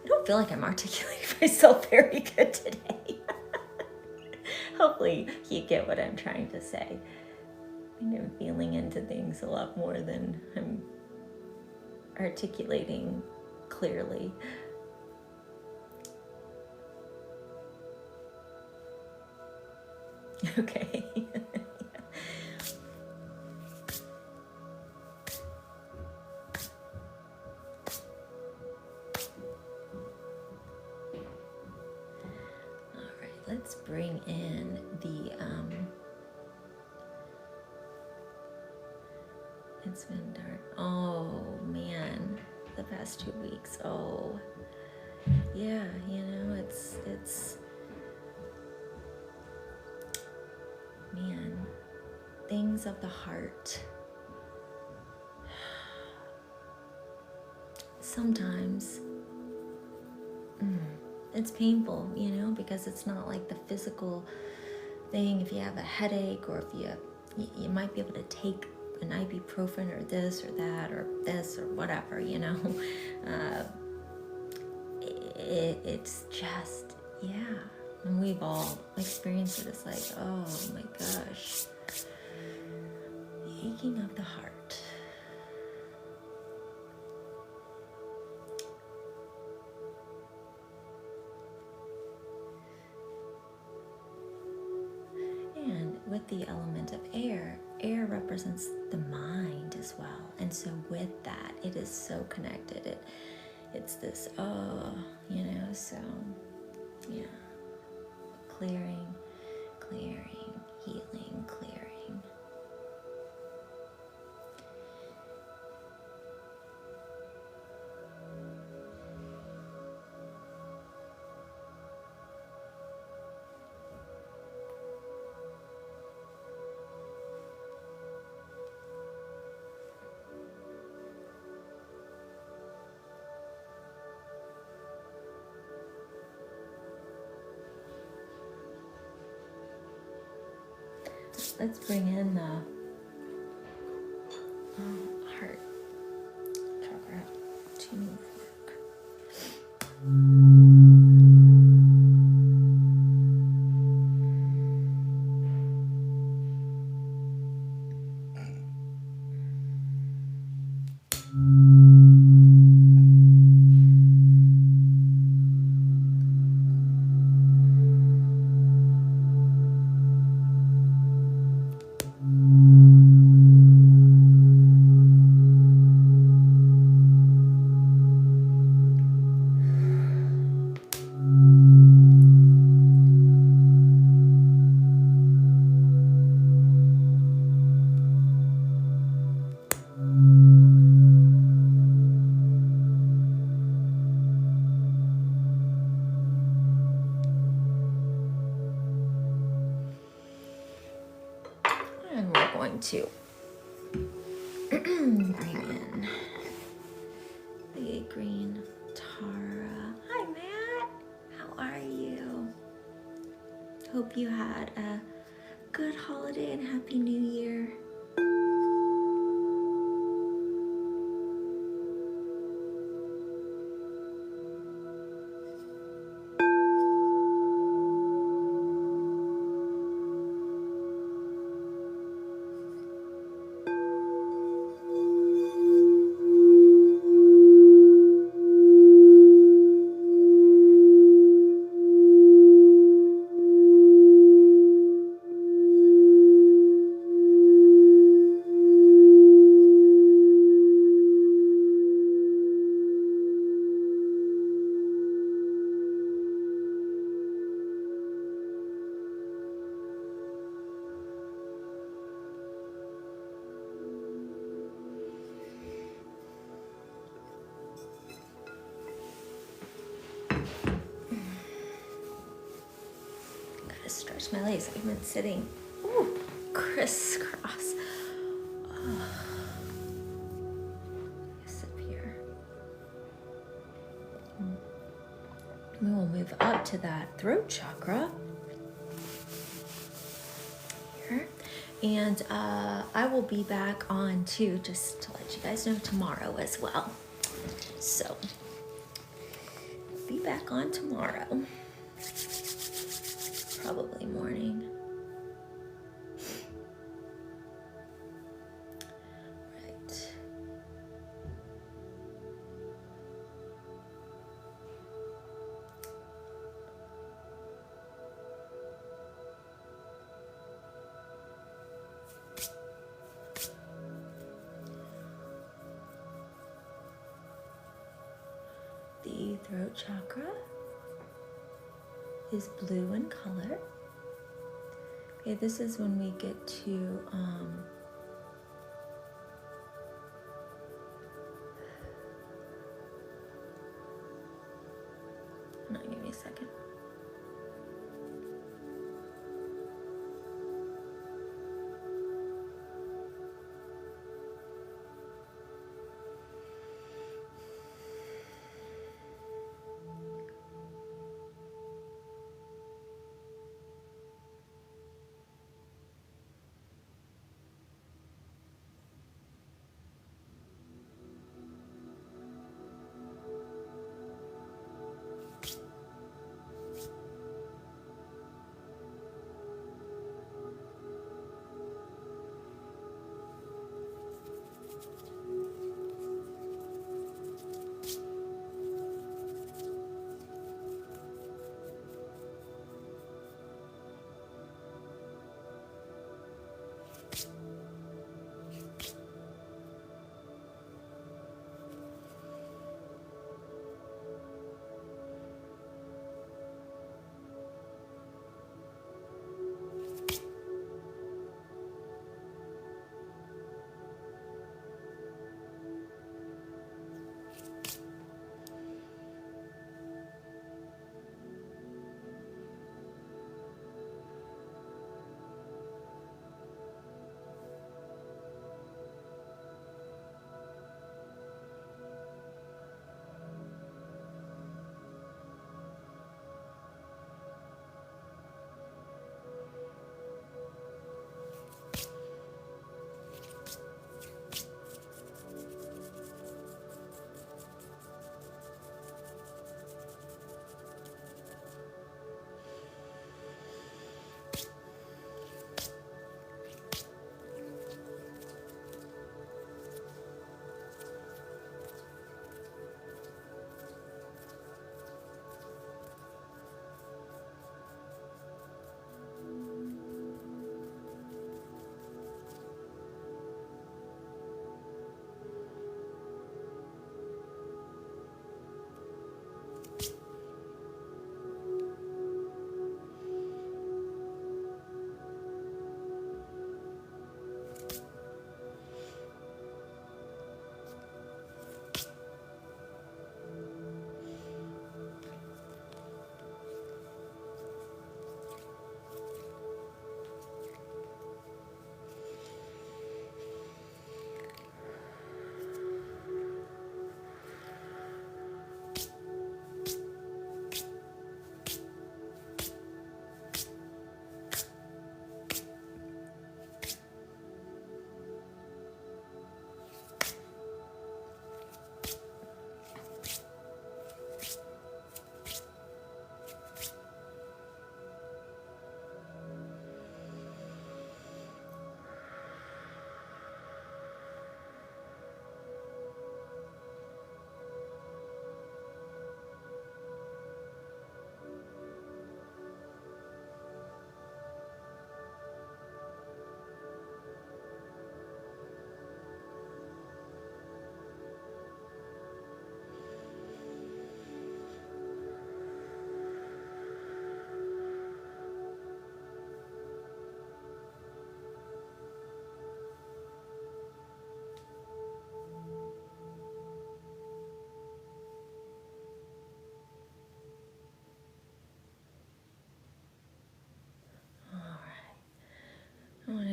I don't feel like I'm articulating myself very good today. Hopefully you get what I'm trying to say. I'm feeling into things a lot more than I'm articulating clearly. Okay. All right, let's bring in the it's been dark. Oh man, the past 2 weeks. Oh yeah, it's man, things of the heart. Sometimes it's painful, because it's not like the physical thing. If you have a headache, or if you might be able to take an ibuprofen or this or that or this or whatever, it's just, yeah. And we've all experienced it. It's like, oh my gosh, aching of the heart. And with the element of air represents the mind as well. And so with that, it is so connected. It's this, so, yeah. Clearing, healing, clearing. Let's bring in the heart chakra to work. And we're going to bring in the green tar. hope you had a good holiday and Happy New Year. Stretch my legs. I've been sitting crisscross. Sit here. We will move up to that throat chakra here, and I will be back on too, just to let you guys know, tomorrow as well. So be back on tomorrow. Probably morning. Right. The throat chakra is blue in color. Okay, this is when we get to hold on, give me a second.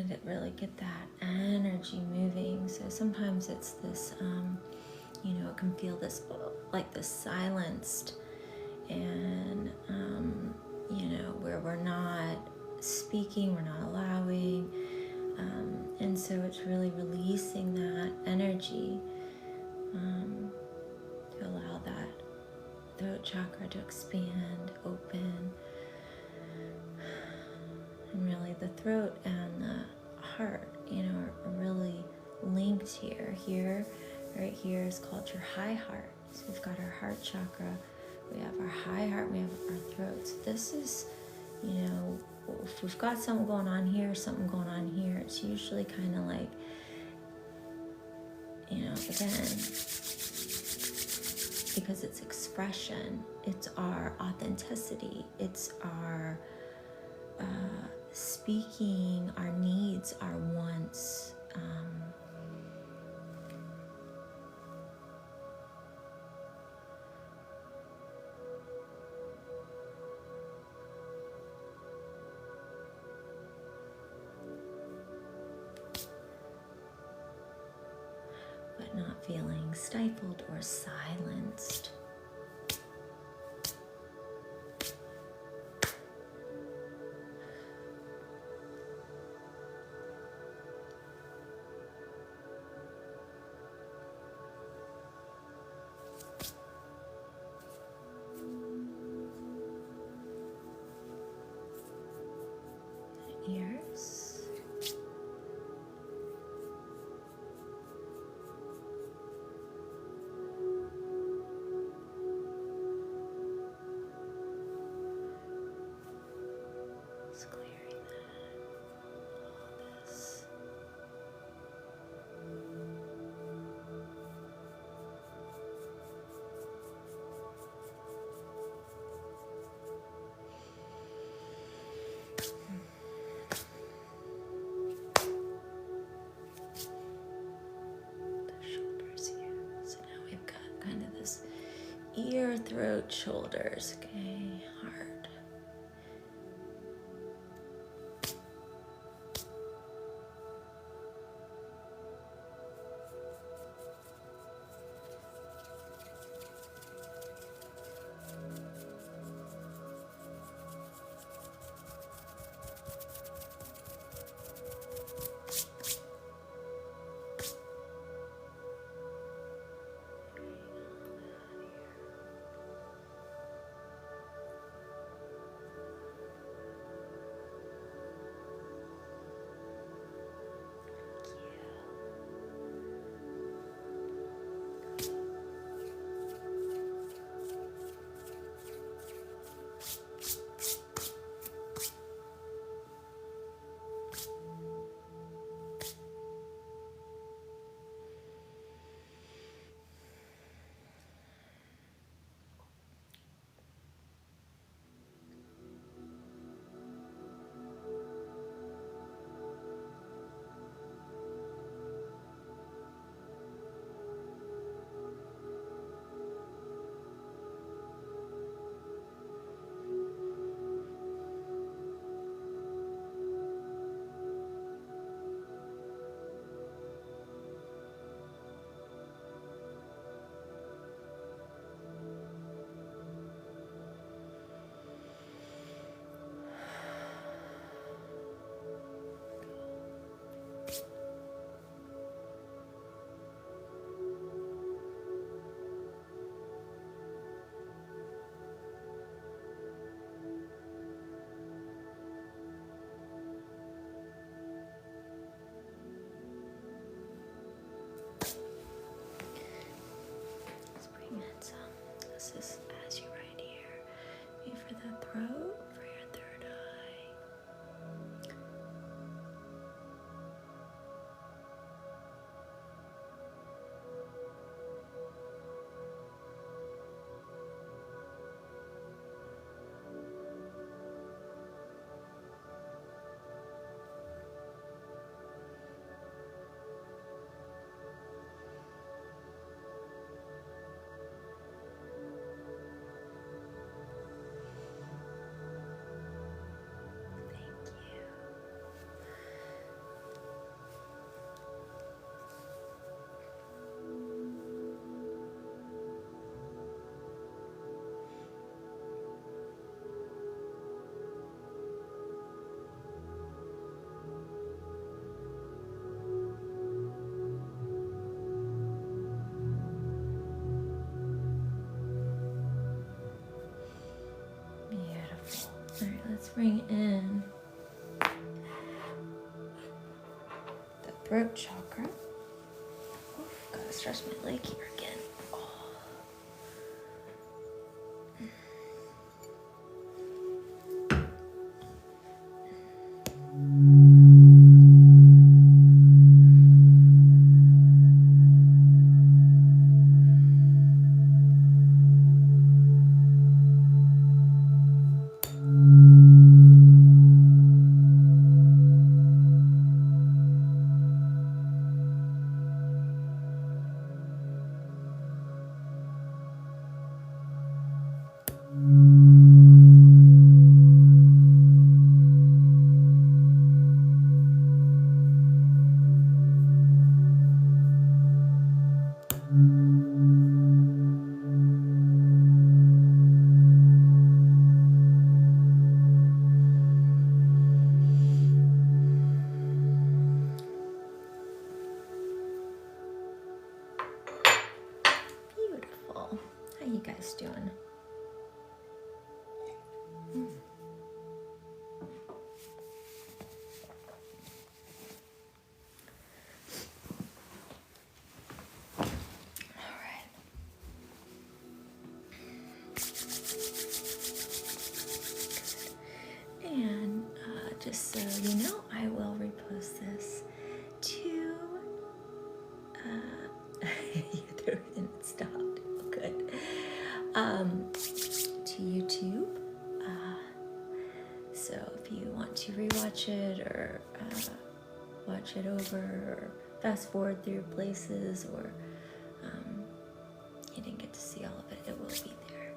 to really get that energy moving. So sometimes it's this, it can feel this, like this silenced, and, where we're not speaking, we're not allowing. And so it's really releasing that energy to allow that throat chakra to expand, open. And really the throat and the heart, are really linked here. Right here is called your high heart. So we've got our heart chakra, we have our high heart, we have our throat. So this is, if we've got something going on here, it's usually kind of like, again, because it's expression, it's our authenticity, it's our speaking our needs, our wants, but not feeling stifled or silenced. Ears. Just clearing all this. Ear, throat, shoulders, okay, heart. bring in the throat chakra. Oof, gotta stretch my leg here again. Beautiful. How you guys doing? And just so you know, I will repost this to you threw it and it stopped. Oh, good. To YouTube. So if you want to rewatch it or watch it over or fast forward through places or you didn't get to see all of it, it will be there.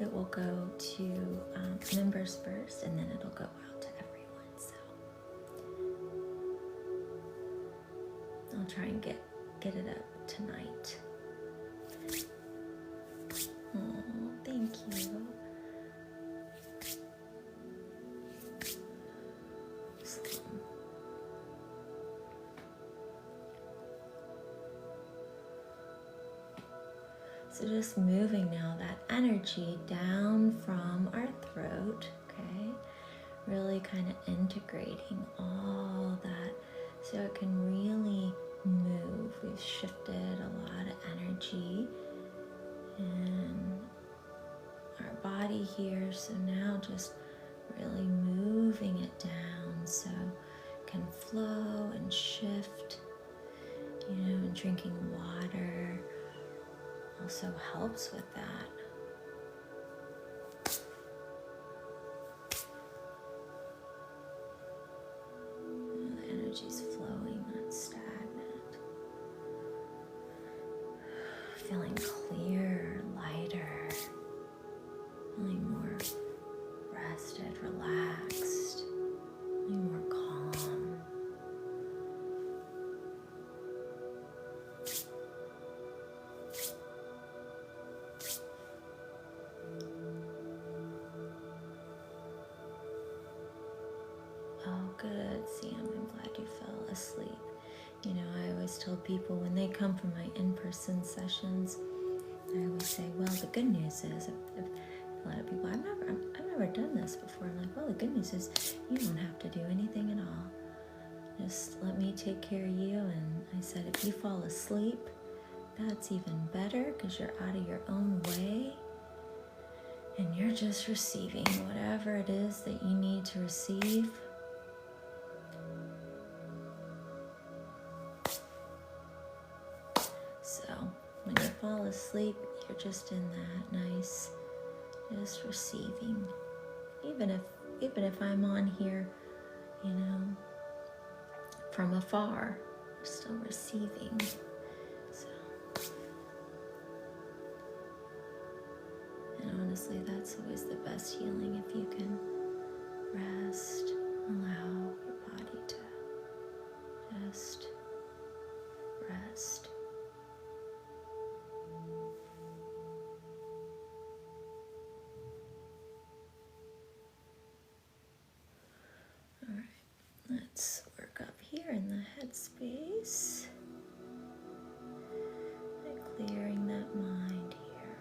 It will go to members first, and then it'll go out to everyone. So I'll try and get it up tonight. Oh, thank you. So just moving now that energy down from our throat, okay? Really kind of integrating all that so it can really move. We've shifted a lot of energy in our body here. So now just really moving it down so it can flow and shift, and drinking water also helps with that. The energy's flowing, not stagnant. Feeling clearer, lighter, feeling more rested, relaxed, feeling more calm. Good, Sam, I'm glad you fell asleep. I always tell people when they come for my in-person sessions, I always say, well, the good news is, if a lot of people, I've never done this before. I'm like, well, the good news is you don't have to do anything at all. Just let me take care of you. And I said, if you fall asleep, that's even better because you're out of your own way. And you're just receiving whatever it is that you need to receive. So when you fall asleep, you're just in that nice, just receiving. Even if I'm on here, from afar, we're still receiving. So, and honestly, that's always the best healing, if you can rest, allow your body to just rest. All right, let's work up here in the headspace. Clearing that mind here.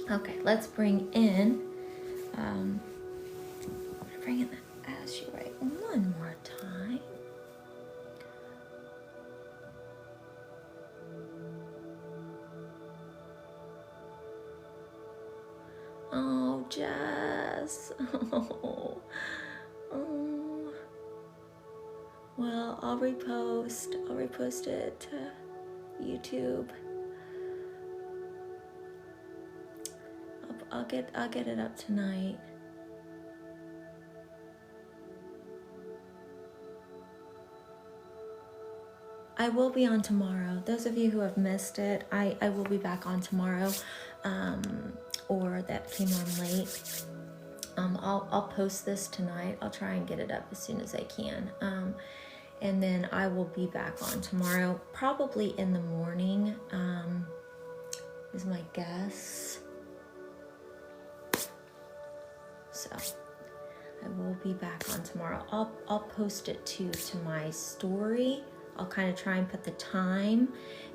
Okay, let's bring in the as you right one more time. Oh, Jess. Oh. Well, I'll repost it to YouTube. I'll get it up tonight. I will be on tomorrow. Those of you who have missed it, I will be back on tomorrow, or that came on late. I'll post this tonight. I'll try and get it up as soon as I can. And then I will be back on tomorrow, probably in the morning, is my guess. So I will be back on tomorrow. I'll post it to my story. I'll kind of try and put the time,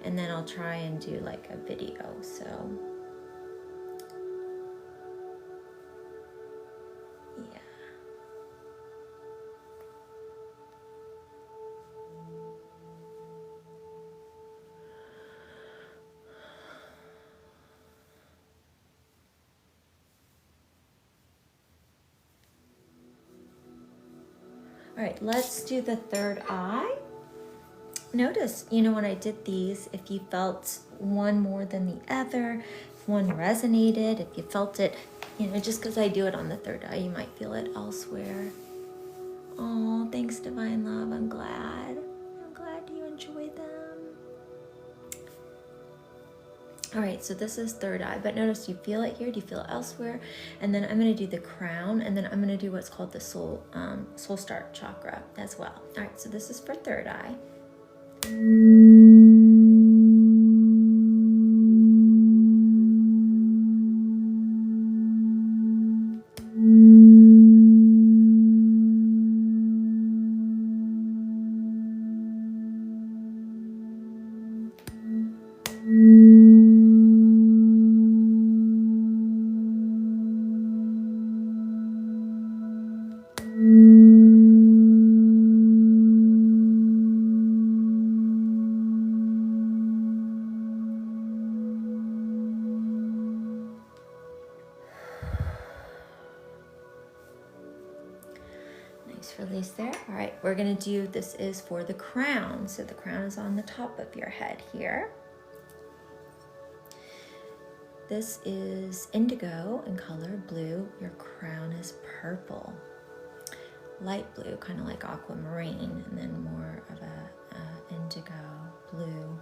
and then I'll try and do like a video. So yeah. All right, let's do the third eye. Notice, when I did these, if you felt one more than the other, if one resonated, if you felt it, just because I do it on the third eye, you might feel it elsewhere. Oh, thanks, Divine Love. I'm glad you enjoyed them. All right, so this is third eye, but notice, you feel it here, do you feel it elsewhere? And then I'm going to do the crown, and then I'm going to do what's called the soul star chakra as well. All right, so this is for third eye. Release there. All right, we're gonna do, this is for the crown. So the crown is on the top of your head here. This is indigo in color, blue. Your crown is purple. Light blue, kind of like aquamarine, and then more of a indigo blue.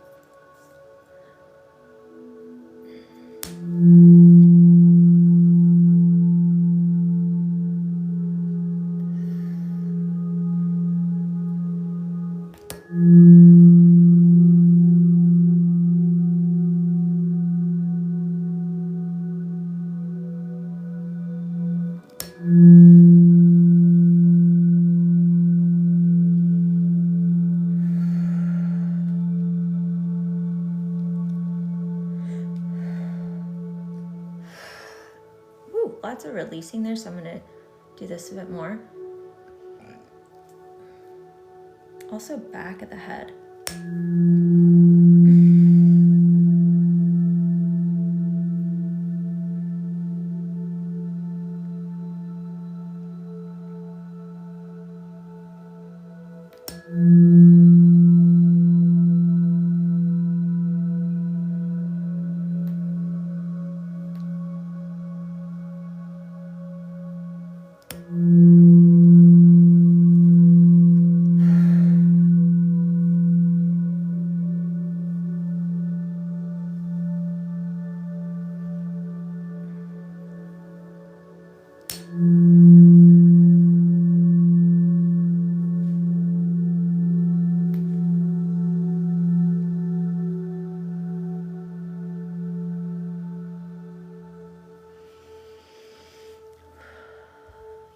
Lots of releasing there, so I'm going to do this a bit more. Also back of the head.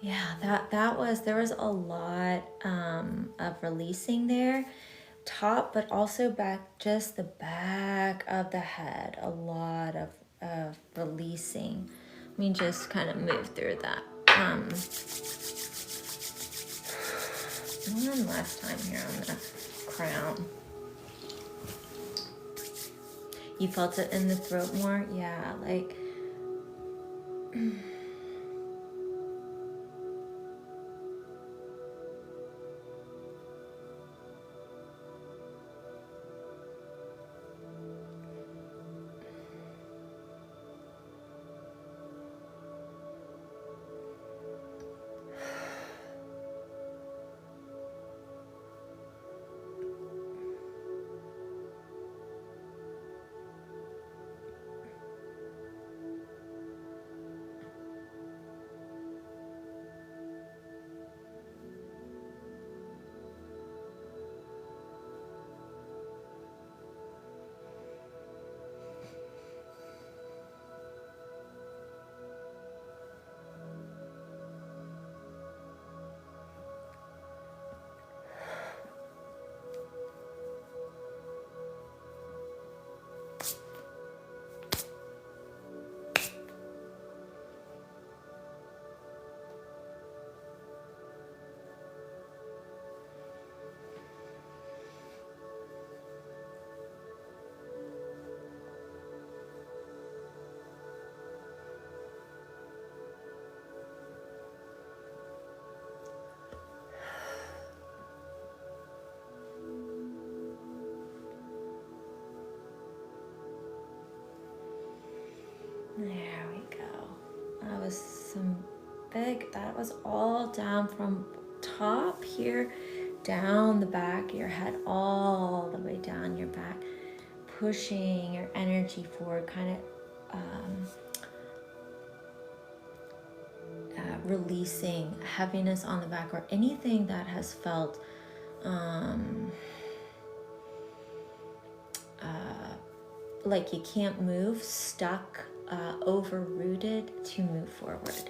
Yeah, there was a lot of releasing there, top, but also back, just the back of the head, a lot of releasing. Let me just kind of move through that. One last time here on the crown. You felt it in the throat more? Yeah, like there we go. That was all down from top here, down the back of your head, all the way down your back, pushing your energy forward, kind of releasing heaviness on the back or anything that has felt like you can't move, stuck, overrooted, to move forward.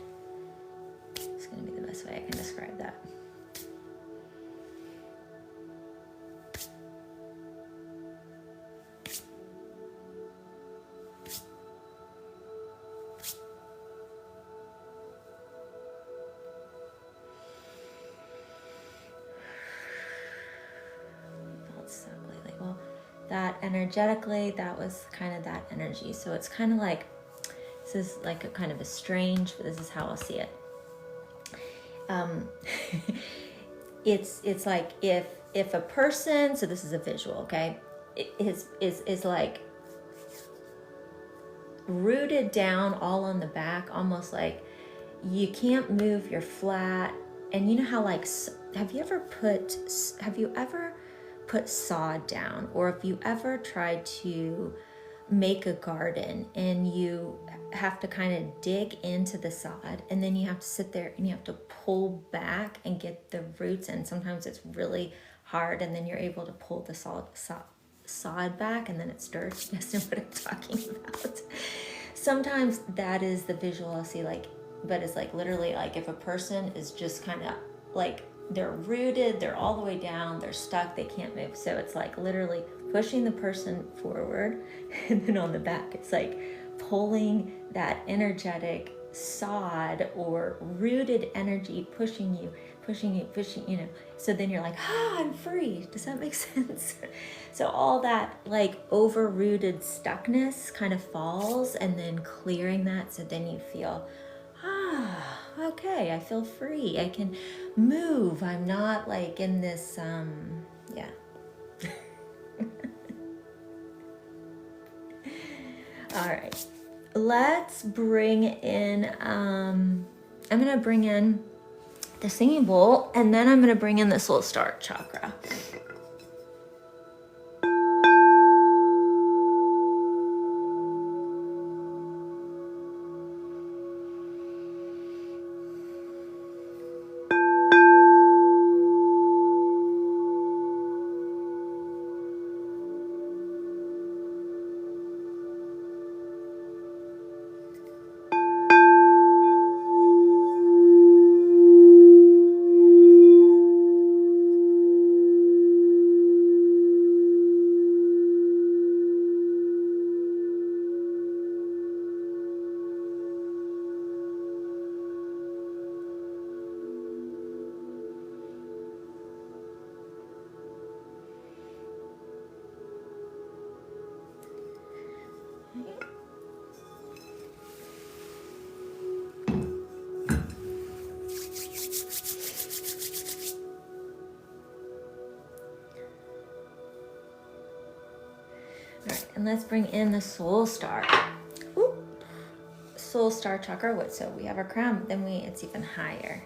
It's going to be the best way I can describe that. Felt stuck lately. Well, that energetically, that was kind of that energy. So it's kind of like, this is like a kind of a strange, but this is how I'll see it. It's like if a person, so this is a visual, okay, is like rooted down all on the back, almost like you can't move, you're flat. And you know how, like, have you ever put sod down, or if you ever tried to make a garden and you have to kind of dig into the sod, and then you have to sit there and you have to pull back and get the roots, and sometimes it's really hard, and then you're able to pull the sod back, and then it's dirt. You guys know what I'm talking about. Sometimes that is the visual I'll see, like, but it's like literally like if a person is just kind of like, they're rooted, they're all the way down, they're stuck, they can't move. So it's like literally pushing the person forward, and then on the back it's like pulling that energetic sod or rooted energy, pushing you, you know. So then you're like, I'm free. Does that make sense? So all that like over-rooted stuckness kind of falls, and then clearing that, so then you feel, okay, I feel free. I can move. I'm not like in this, yeah. All right, let's bring in, I'm gonna bring in the singing bowl, and then I'm gonna bring in the soul star chakra. And let's bring in the soul star. Ooh. Soul star chakra. So we have our crown, but then it's even higher.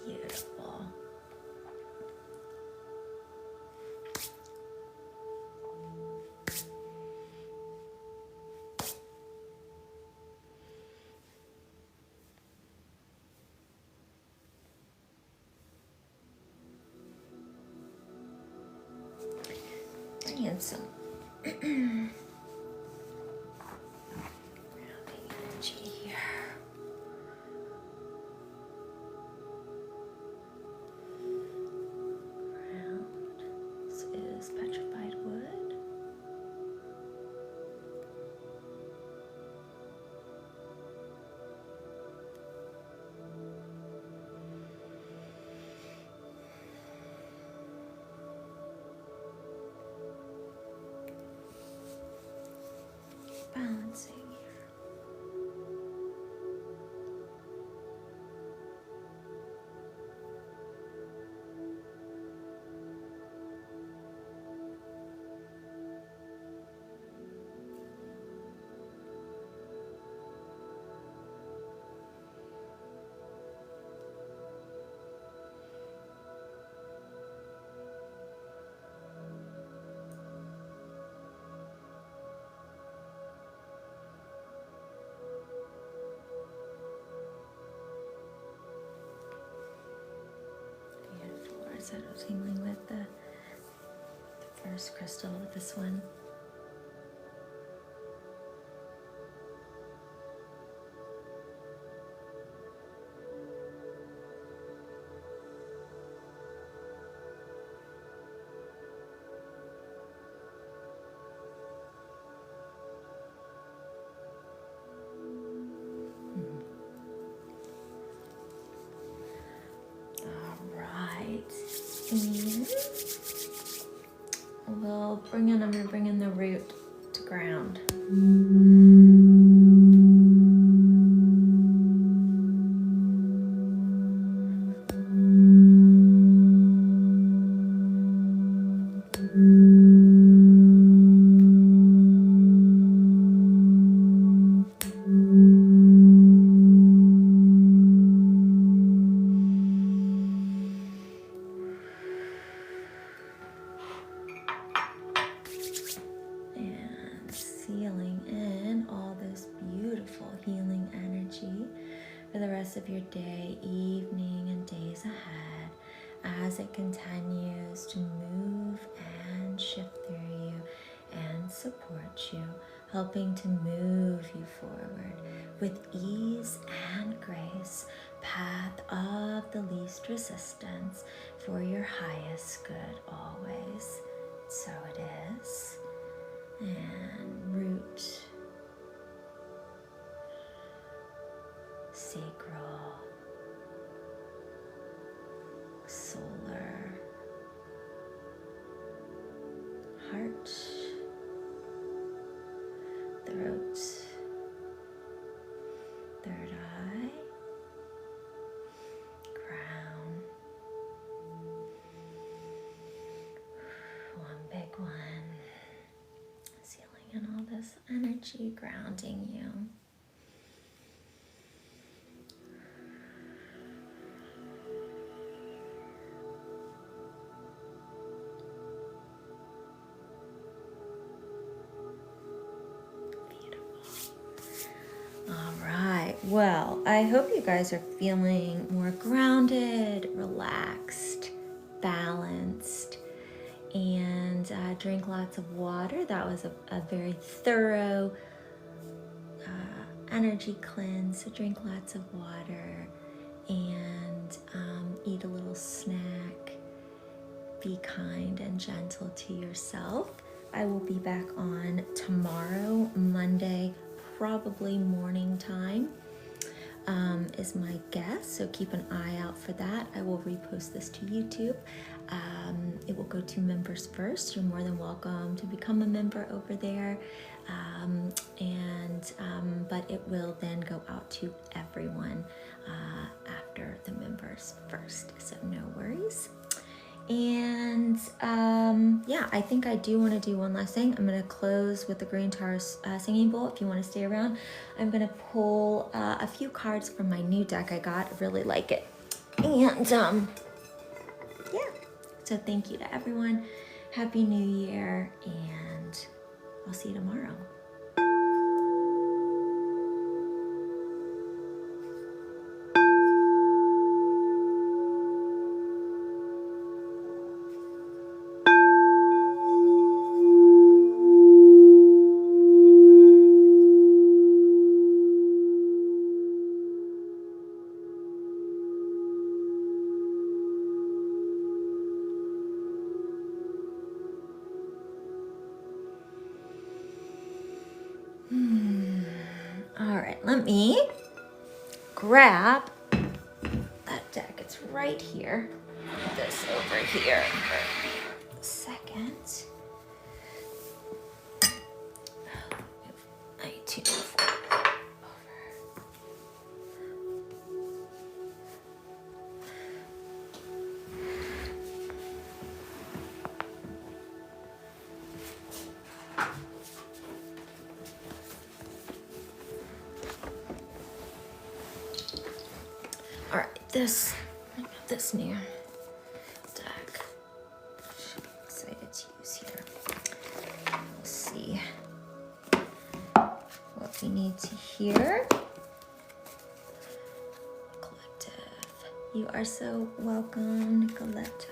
Beautiful. Bring in some grounding energy here. Ground. This is petrified wood. Balancing here. I said I was healing with the first crystal with this one. And I'm going to bring in the root to ground. For the rest of your day, evening, and days ahead, as it continues to move and shift through you and support you, helping to move you forward with ease and grace, path of the least resistance for your highest good always. So it is. And root, sacral, solar, heart, throat, third eye, crown, one big one, sealing in all this energy, grounding you. All right, well, I hope you guys are feeling more grounded, relaxed, balanced, and drink lots of water. That was a very thorough energy cleanse, so drink lots of water and eat a little snack. Be kind and gentle to yourself. I will be back on tomorrow, Monday, probably morning time is my guess, so keep an eye out for that. I will repost this to YouTube. It will go to members first. You're more than welcome to become a member over there, but it will then go out to everyone after the members first, so no worries. And yeah, I think I do want to do one last thing. I'm going to close with the Green Tower singing bowl. If you want to stay around, I'm going to pull a few cards from my new deck I got. I really like it. And yeah, so thank you to everyone. Happy New Year, and I'll see you tomorrow. All right, let me grab that deck. It's right here. Put this over here for a second. I need to move over. All right, this new deck. I'm excited to use here. We'll see what we need to hear. Collective. You are so welcome, Nicoletta.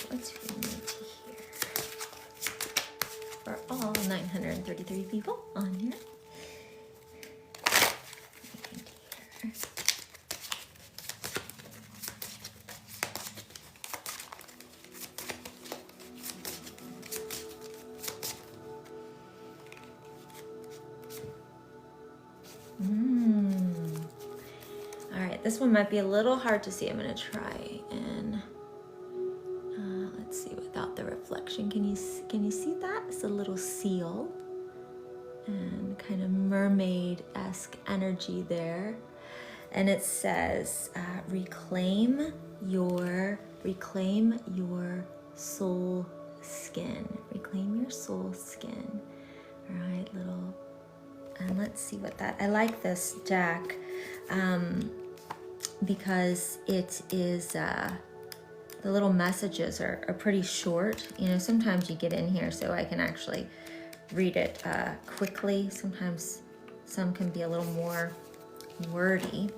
What do we need to hear for all 933 people on here? All right, this one might be a little hard to see. I'm gonna try and let's see without the reflection. Can you see that? It's a little seal and kind of mermaid-esque energy there, and it says reclaim your soul skin. Reclaim your soul skin. All right, and let's see what that. I like this deck because it is the little messages are pretty short. You know, sometimes you get in here so I can actually read it quickly. Sometimes some can be a little more wordy.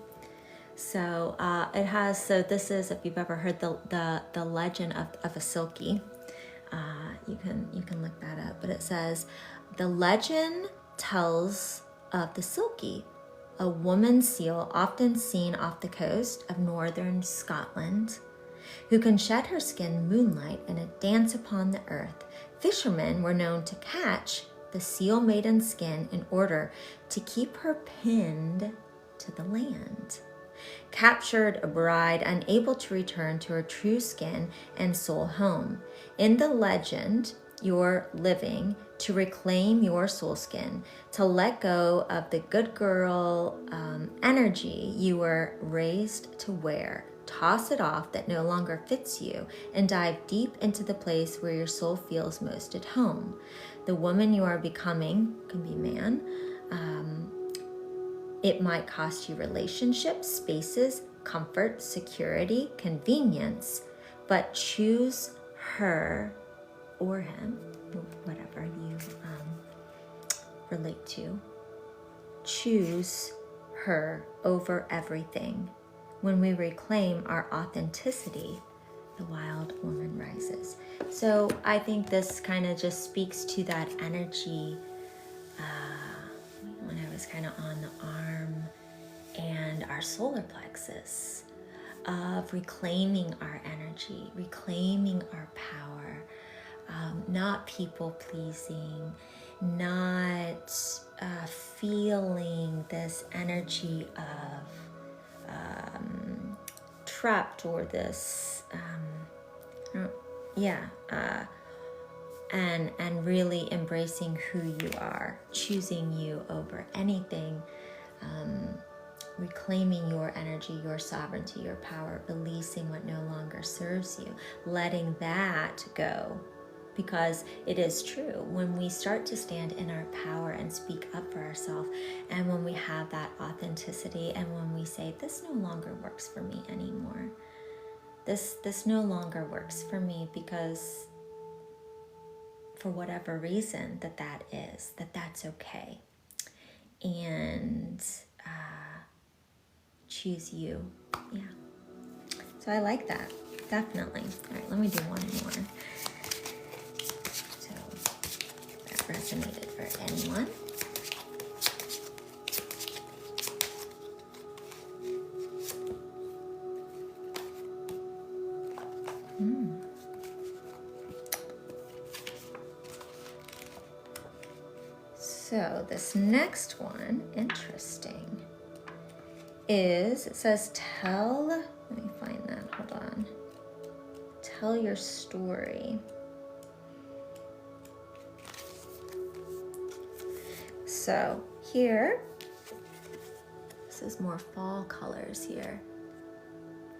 So it has, so this is, if you've ever heard the legend of a silky, you can look that up, but it says, the legend tells of the silky, a woman seal often seen off the coast of northern Scotland, who can shed her skin moonlight in a dance upon the earth. Fishermen were known to catch the seal maiden's skin in order to keep her pinned to the land. Captured a bride unable to return to her true skin and soul home. In the legend, you're living to reclaim your soul skin, to let go of the good girl energy you were raised to wear, Toss it off that no longer fits you and dive deep into the place where your soul feels most at home. The woman you are becoming can be man. It might cost you relationships, spaces, comfort, security, convenience, but choose her or him, whatever you relate to. Choose her over everything. When we reclaim our authenticity, the wild woman rises. So I think this kind of just speaks to that energy when I was kind of on the arm and our solar plexus of reclaiming our energy, reclaiming our power, not people pleasing, not feeling this energy of trapped or this, and really embracing who you are, choosing you over anything, reclaiming your energy, your sovereignty, your power, releasing what no longer serves you, letting that go. Because it is true, when we start to stand in our power and speak up for ourselves, and when we have that authenticity, and when we say, this no longer works for me anymore, this no longer works for me because for whatever reason that is, that's okay. And choose you. Yeah. So I like that, definitely. All right, let me do one more. So that resonated for anyone. So this next one, interesting, is, it says let me find that, hold on. Tell your story. So here, this is more fall colors here.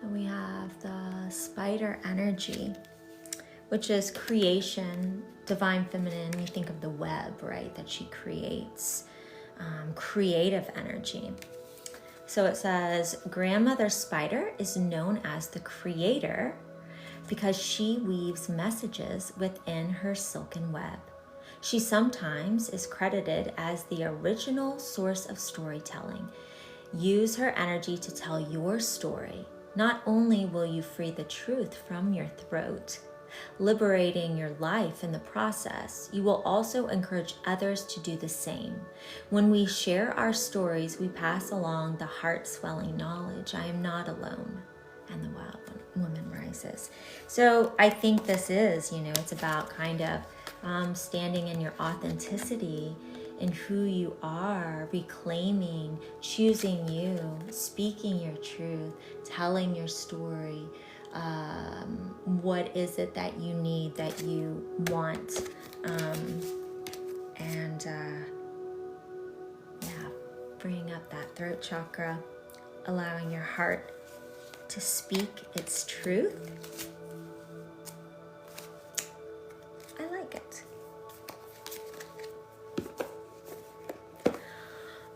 And we have the spider energy, which is creation, divine feminine. We think of the web, right, that she creates, creative energy. So it says, Grandmother Spider is known as the creator because she weaves messages within her silken web. She sometimes is credited as the original source of storytelling. Use her energy to tell your story. Not only will you free the truth from your throat, liberating your life in the process, you will also encourage others to do the same. When we share our stories, we pass along the heart-swelling knowledge, I am not alone, and the wild woman rises. So I think this is, it's about kind of standing in your authenticity and who you are, reclaiming, choosing you, speaking your truth, telling your story. What is it that you need, that you want, bringing up that throat chakra, allowing your heart to speak its truth. I like it.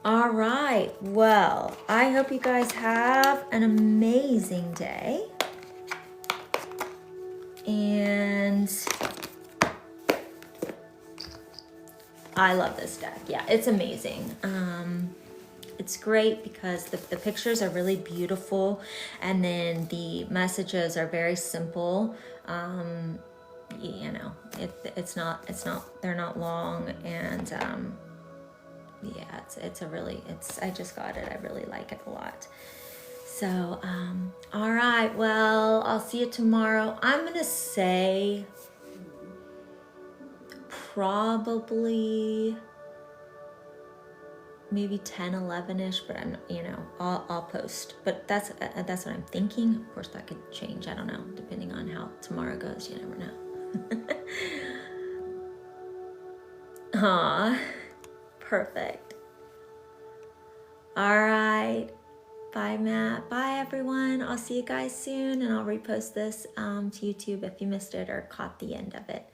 All right, well, I hope you guys have an amazing day. And I love this deck. Yeah, it's amazing. It's great because the pictures are really beautiful, and then the messages are very simple. They're not long, and I just got it. I really like it a lot. So, all right, well, I'll see you tomorrow. I'm going to say probably maybe 10, 11-ish, but I'll post. But that's what I'm thinking. Of course, that could change. I don't know, depending on how tomorrow goes. You never know. Aw, perfect. All right. Bye, Matt. Bye, everyone. I'll see you guys soon, and I'll repost this to YouTube if you missed it or caught the end of it.